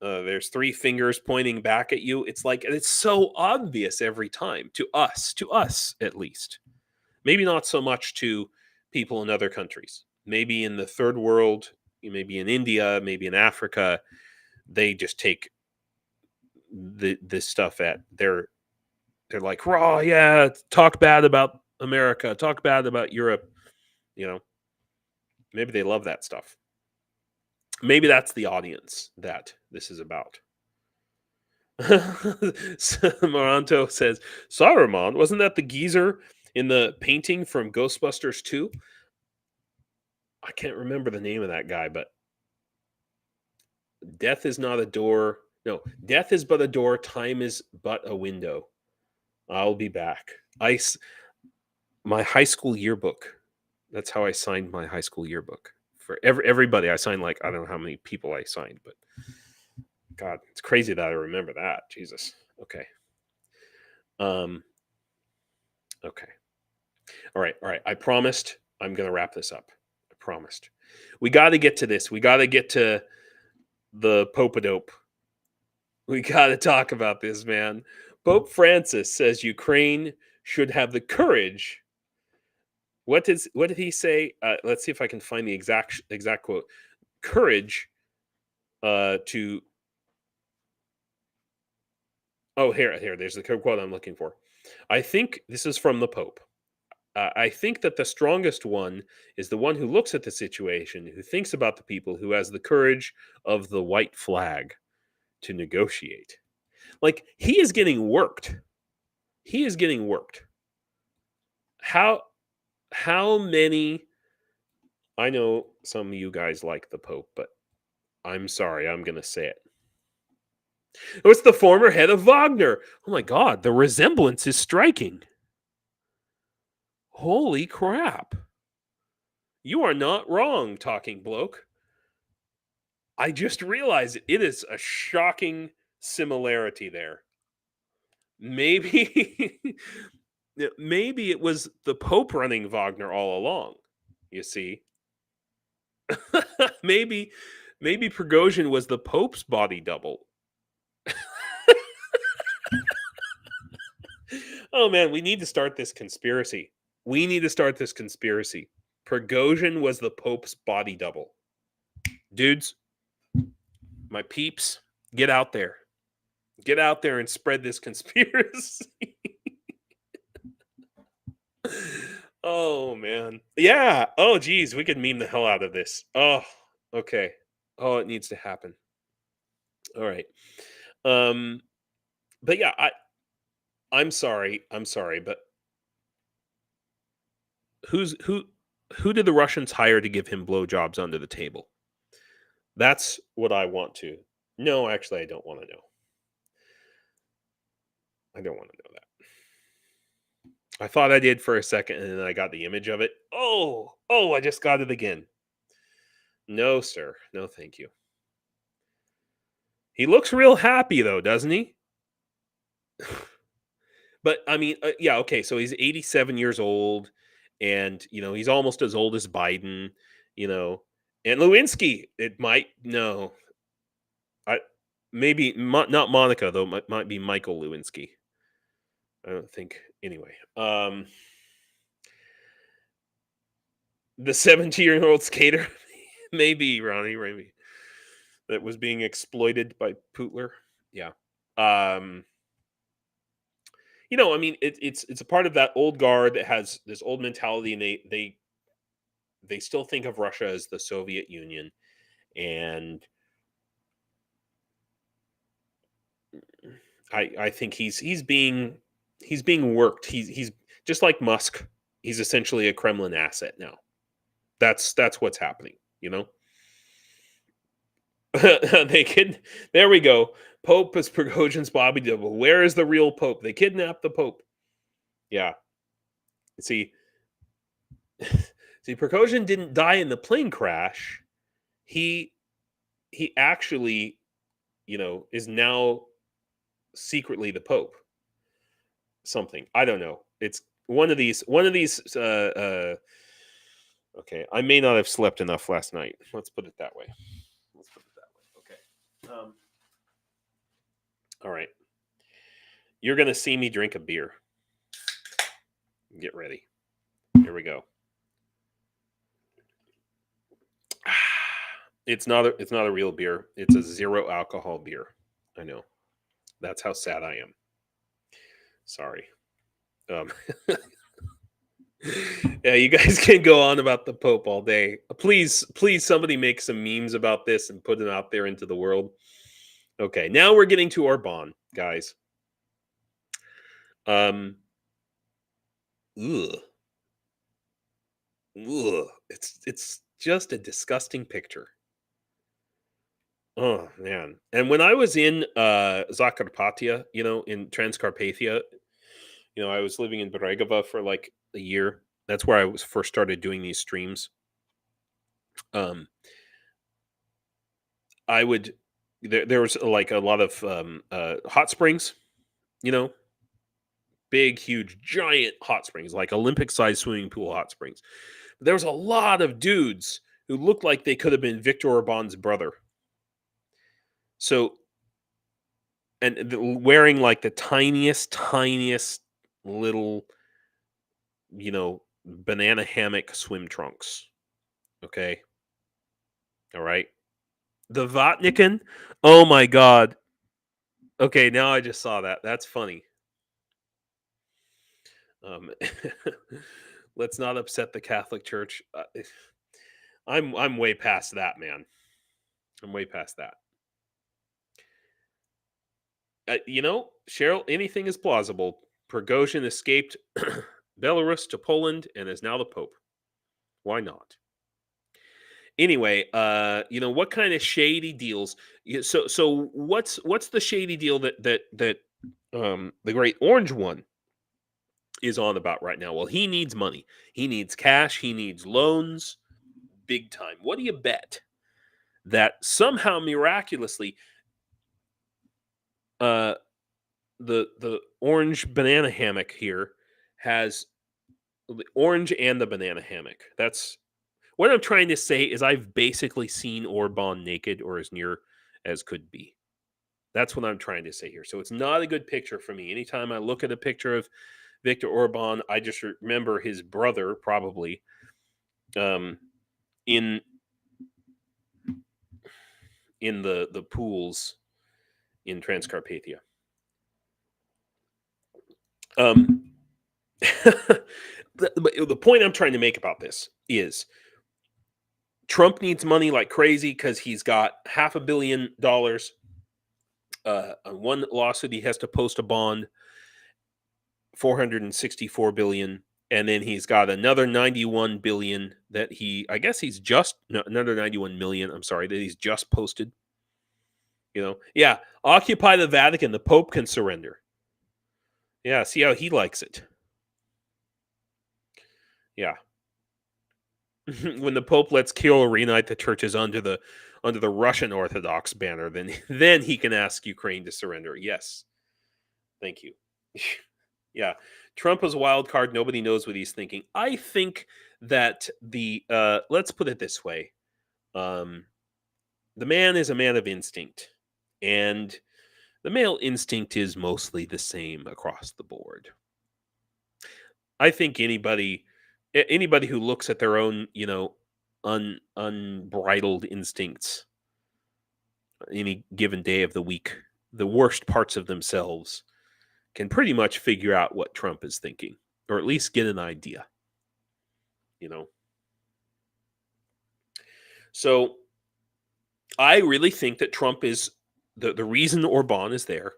There's three fingers pointing back at you. It's like, it's so obvious every time to us at least. Maybe not so much to people in other countries. Maybe in the third world, maybe in India, maybe in Africa, they just take this stuff at they're like, raw, yeah, talk bad about America, talk bad about Europe. Maybe they love that stuff. Maybe that's the audience that this is about. Moranto says, Saruman, wasn't that the geezer in the painting from Ghostbusters 2? I can't remember the name of that guy, but death is not a door. No, death is but a door. Time is but a window. I'll be back. My high school yearbook. That's how I signed my high school yearbook. For everybody, I signed, like, I don't know how many people I signed, but God, it's crazy that I remember that. Jesus. Okay. Okay. All right. I promised I'm going to wrap this up. I promised. We got to get to this. We got to get to the Pope-a-dope. We got to talk about this, man. Pope Francis says Ukraine should have the courage. What did he say? Let's see if I can find the exact quote. Courage to. Oh, here. There's the quote I'm looking for. I think this is from the Pope. I think that the strongest one is the one who looks at the situation, who thinks about the people, who has the courage of the white flag to negotiate. Like, he is getting worked. He is getting worked. How many? I know some of you guys like the Pope, but I'm sorry, I'm going to say it. Oh, it's the former head of Wagner. Oh my God, the resemblance is striking. Holy crap. You are not wrong, talking bloke. I just realized it is a shocking similarity there. Maybe maybe it was the Pope running Wagner all along, you see. maybe Prigozhin was the Pope's body double. Oh man, we need to start this conspiracy. Prigozhin was the Pope's body double. Dudes, my peeps, get out there. Get out there and spread this conspiracy. Oh man. Yeah. Oh geez, we could meme the hell out of this. Oh, okay. Oh, it needs to happen. All right. But yeah, I'm sorry, but who did the Russians hire to give him blowjobs under the table? That's what I want to. No, actually, I don't want to know. I don't want to know that. I thought I did for a second, and then I got the image of it. Oh, I just got it again. No, sir. No, thank you. He looks real happy, though, doesn't he? But, I mean, yeah, okay, so he's 87 years old, and, he's almost as old as Biden, and Lewinsky, it might, no. Maybe, not Monica, though, might be Michael Lewinsky. I don't think, anyway. The 17-year-old skater, maybe, Ronnie, maybe, that was being exploited by Pyotr. Yeah. I mean, it's a part of that old guard that has this old mentality, and they still think of Russia as the Soviet Union, and I think he's being worked. He's just like Musk. He's essentially a Kremlin asset now. That's what's happening. There we go. Pope is Prigozhin's body double. Where is the real Pope? They kidnapped the Pope. Yeah. See, Prigozhin didn't die in the plane crash. He actually, is now secretly the Pope. Something. I don't know. It's one of these okay, I may not have slept enough last night. Let's put it that way. Okay. All right. You're going to see me drink a beer. Get ready. Here we go. It's not a real beer. It's a zero alcohol beer. I know. That's how sad I am. Sorry. Yeah, you guys can go on about the Pope all day. Please, somebody make some memes about this and put it out there into the world. Okay, now we're getting to ORBAN, guys. Ugh. It's just a disgusting picture. Oh man. And when I was in Zakarpattia, in Transcarpathia, I was living in Bregova for like a year. That's where I was first started doing these streams. I would there was like a lot of hot springs, big, huge, giant hot springs, like Olympic-sized swimming pool hot springs. There was a lot of dudes who looked like they could have been Viktor Orban's brother. So, and wearing like the tiniest little, banana hammock swim trunks. Okay. All right. The Vatnikin. Oh my God. Okay. Now I just saw that. That's funny. Let's not upset the Catholic Church. I'm way past that, man. I'm way past that. Cheryl, anything is plausible. Prigozhin escaped Belarus to Poland and is now the Pope. Why not? Anyway, what kind of shady deals? So what's the shady deal that the Great Orange One is on about right now? Well, he needs money. He needs cash. He needs loans, big time. What do you bet that somehow miraculously, the orange banana hammock here has the orange and the banana hammock? That's what I'm trying to say is I've basically seen Orban naked or as near as could be. That's what I'm trying to say here. So it's not a good picture for me. Anytime I look at a picture of Viktor Orban, I just remember his brother probably in the pools in Transcarpathia. The point I'm trying to make about this is Trump needs money like crazy because he's got $500 million. On one lawsuit, he has to post a bond, $464 billion, and then he's got another $91 billion that another $91 million. I'm sorry, that he's just posted. Yeah, occupy the Vatican. The Pope can surrender. Yeah, see how he likes it. Yeah. When the Pope lets Kirill reunite the churches under the Russian Orthodox banner, then he can ask Ukraine to surrender. Yes. Thank you. Yeah. Trump is a wild card. Nobody knows what he's thinking. I think that let's put it this way. The man is a man of instinct. And the male instinct is mostly the same across the board. I think anybody who looks at their own, unbridled instincts any given day of the week, the worst parts of themselves, can pretty much figure out what Trump is thinking, or at least get an idea. So I really think that Trump is the reason Orban is there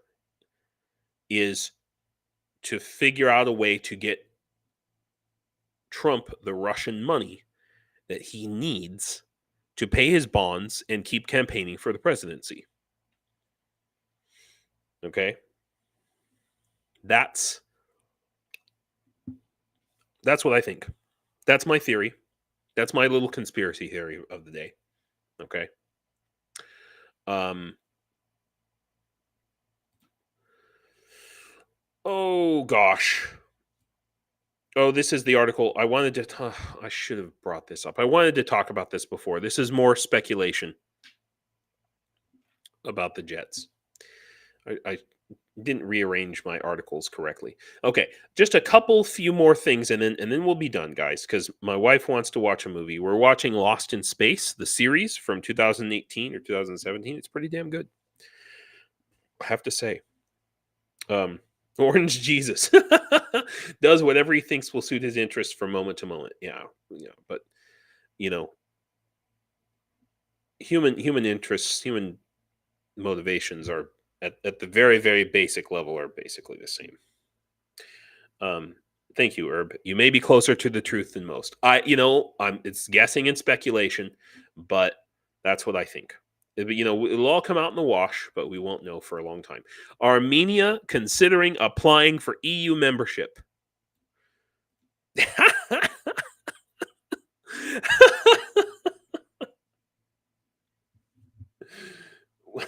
is to figure out a way to get Trump the Russian money that he needs to pay his bonds and keep campaigning for the presidency. Okay? That's what I think. That's my theory. That's my little conspiracy theory of the day. Okay? Oh gosh. Oh, this is the article. I should have brought this up. I wanted to talk about this before. This is more speculation about the Jets. Didn't rearrange my articles correctly. Okay, just a few more things, and then we'll be done, guys. Because my wife wants to watch a movie. We're watching Lost in Space, the series from 2018 or 2017. It's pretty damn good, I have to say. Orange Jesus does whatever he thinks will suit his interests from moment to moment. Yeah, but you know, human interests, human motivations are at the very, very basic level are basically the same. Thank you, Herb. You may be closer to the truth than most. It's guessing and speculation, but that's what I think. It'll all come out in the wash, but we won't know for a long time. Armenia considering applying for EU membership.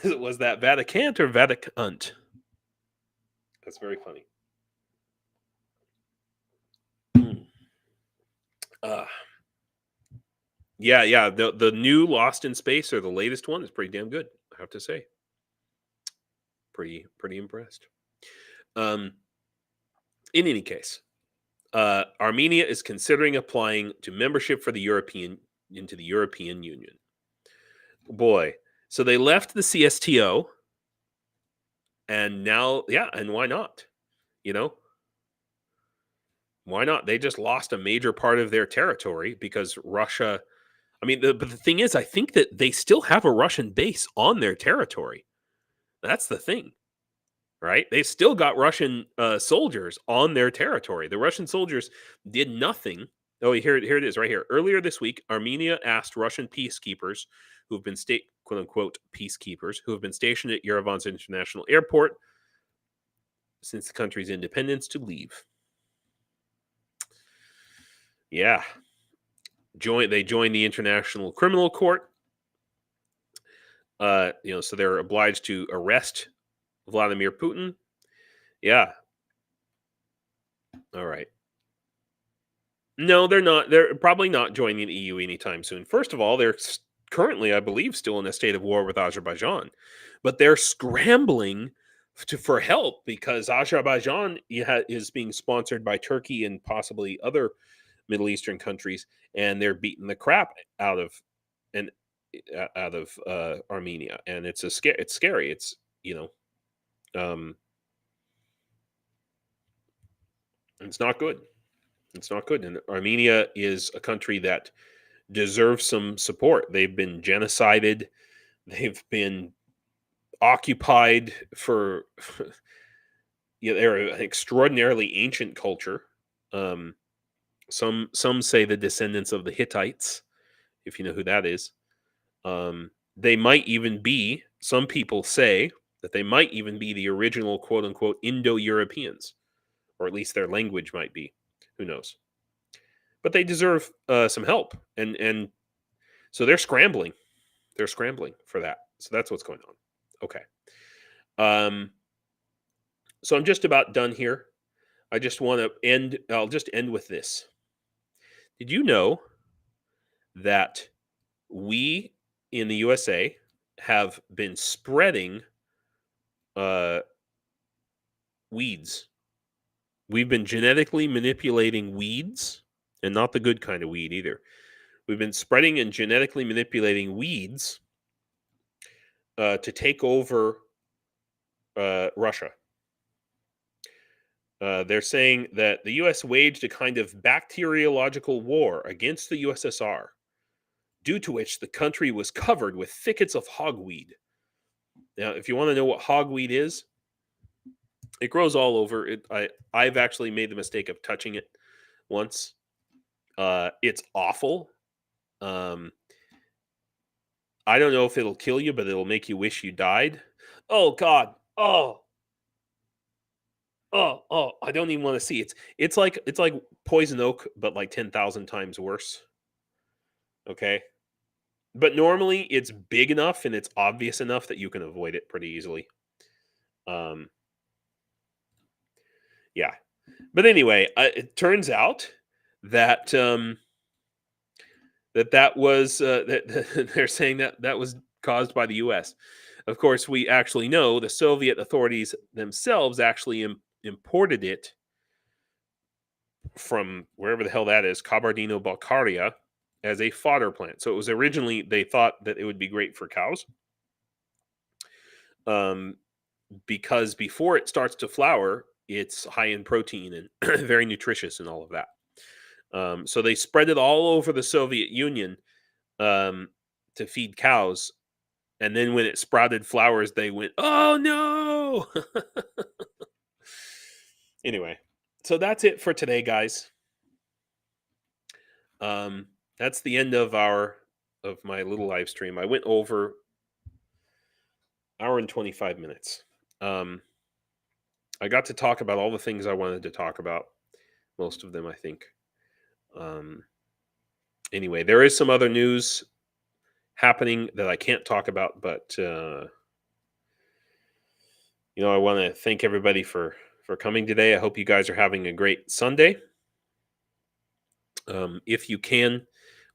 Was that Vaticant or Vaticant? That's very funny. Yeah. The new Lost in Space, or the latest one, is pretty damn good, I have to say. Pretty impressed. In any case, Armenia is considering applying to membership for into the European Union. Boy, so they left the CSTO, and now, and why not? Why not? They just lost a major part of their territory because Russia. I mean, but the thing is, I think that they still have a Russian base on their territory. That's the thing, right? They've still got Russian soldiers on their territory. The Russian soldiers did nothing. Oh, here it is right here. Earlier this week, Armenia asked Russian peacekeepers who have been quote unquote peacekeepers who have been stationed at Yerevan's international airport since the country's independence to leave. Yeah. They joined the International Criminal Court. So they're obliged to arrest Vladimir Putin. Yeah. All right. No, they're not. They're probably not joining the EU anytime soon. First of all, they're currently, I believe, still in a state of war with Azerbaijan, but they're scrambling for help because Azerbaijan is being sponsored by Turkey and possibly other Middle Eastern countries, and they're beating the crap out of Armenia, and it's scary. It's it's not good. It's not good. And Armenia is a country that deserves some support. They've been genocided. They've been occupied for. They're an extraordinarily ancient culture. Some say the descendants of the Hittites, if you know who that is. They might even be. Some people say that they might even be the original quote unquote Indo-Europeans, or at least their language might be. Who knows? But they deserve some help, and so they're scrambling. They're scrambling for that. So that's what's going on. Okay. So I'm just about done here. I just want to end. I'll just end with this. Did you know that we in the USA have been spreading weeds? We've been genetically manipulating weeds, and not the good kind of weed either. We've been spreading and genetically manipulating weeds to take over Russia. They're saying that the U.S. waged a kind of bacteriological war against the USSR, due to which the country was covered with thickets of hogweed. Now, if you want to know what hogweed is, it grows all over. I've actually made the mistake of touching it once. It's awful. I don't know if it'll kill you, but it'll make you wish you died. Oh God. Oh, I don't even want to see. It's like poison oak, but like 10,000 times worse. Okay. But normally it's big enough and it's obvious enough that you can avoid it pretty easily. Yeah. But anyway, it turns out that that was that they're saying that was caused by the U.S. Of course, we actually know the Soviet authorities themselves actually imported it from wherever the hell that is, Kabardino-Balkaria, as a fodder plant. So it was originally, they thought that it would be great for cows, because before it starts to flower, it's high in protein and very nutritious and all of that. So they spread it all over the Soviet Union to feed cows. And then when it sprouted flowers, they went, oh no! Anyway, so that's it for today, guys. That's the end of my little live stream. I went over hour and 25 minutes. I got to talk about all the things I wanted to talk about. Most of them, I think. Anyway, there is some other news happening that I can't talk about, but I want to thank everybody for coming today. I hope you guys are having a great Sunday. If you can,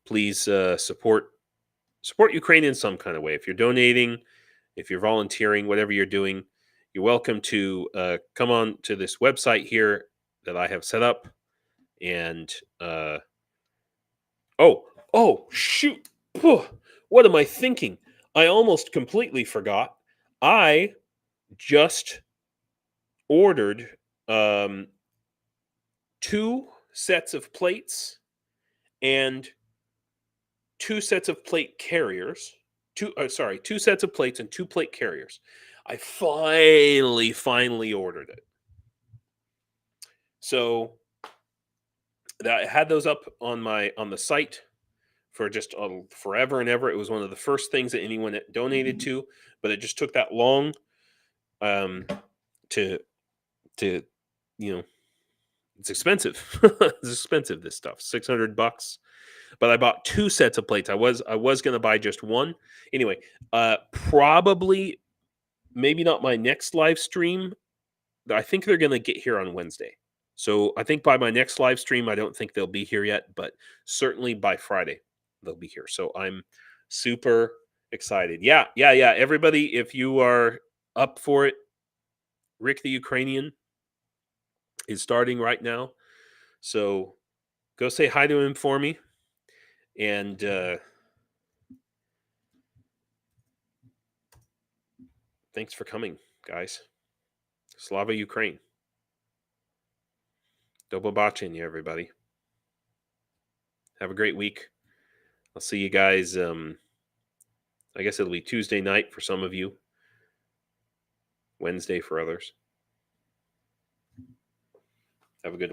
please support Ukraine in some kind of way. If you're donating, if you're volunteering, whatever you're doing, you're welcome to come on to this website here that I have set up. And oh shoot! What am I thinking? I almost completely forgot. I just ordered 2 sets of plates and 2 sets of plate carriers. 2 sets of plates and 2 plate carriers. I finally ordered it. So I had those up on the site for just forever and ever. It was one of the first things that anyone donated to, but it just took that long to it's expensive. It's expensive, this stuff. $600. But I bought 2 sets of plates. I was going to buy just one. Anyway, probably maybe not my next live stream. I think they're going to get here on Wednesday. So I think by my next live stream, I don't think they'll be here yet, but certainly by Friday they'll be here. So I'm super excited. Yeah. Everybody, if you are up for it, Rick the Ukrainian is starting right now. So go say hi to him for me. And thanks for coming, guys. Slava Ukraine. Do побачення, everybody. Have a great week. I'll see you guys. I guess it'll be Tuesday night for some of you. Wednesday for others. Have a good one.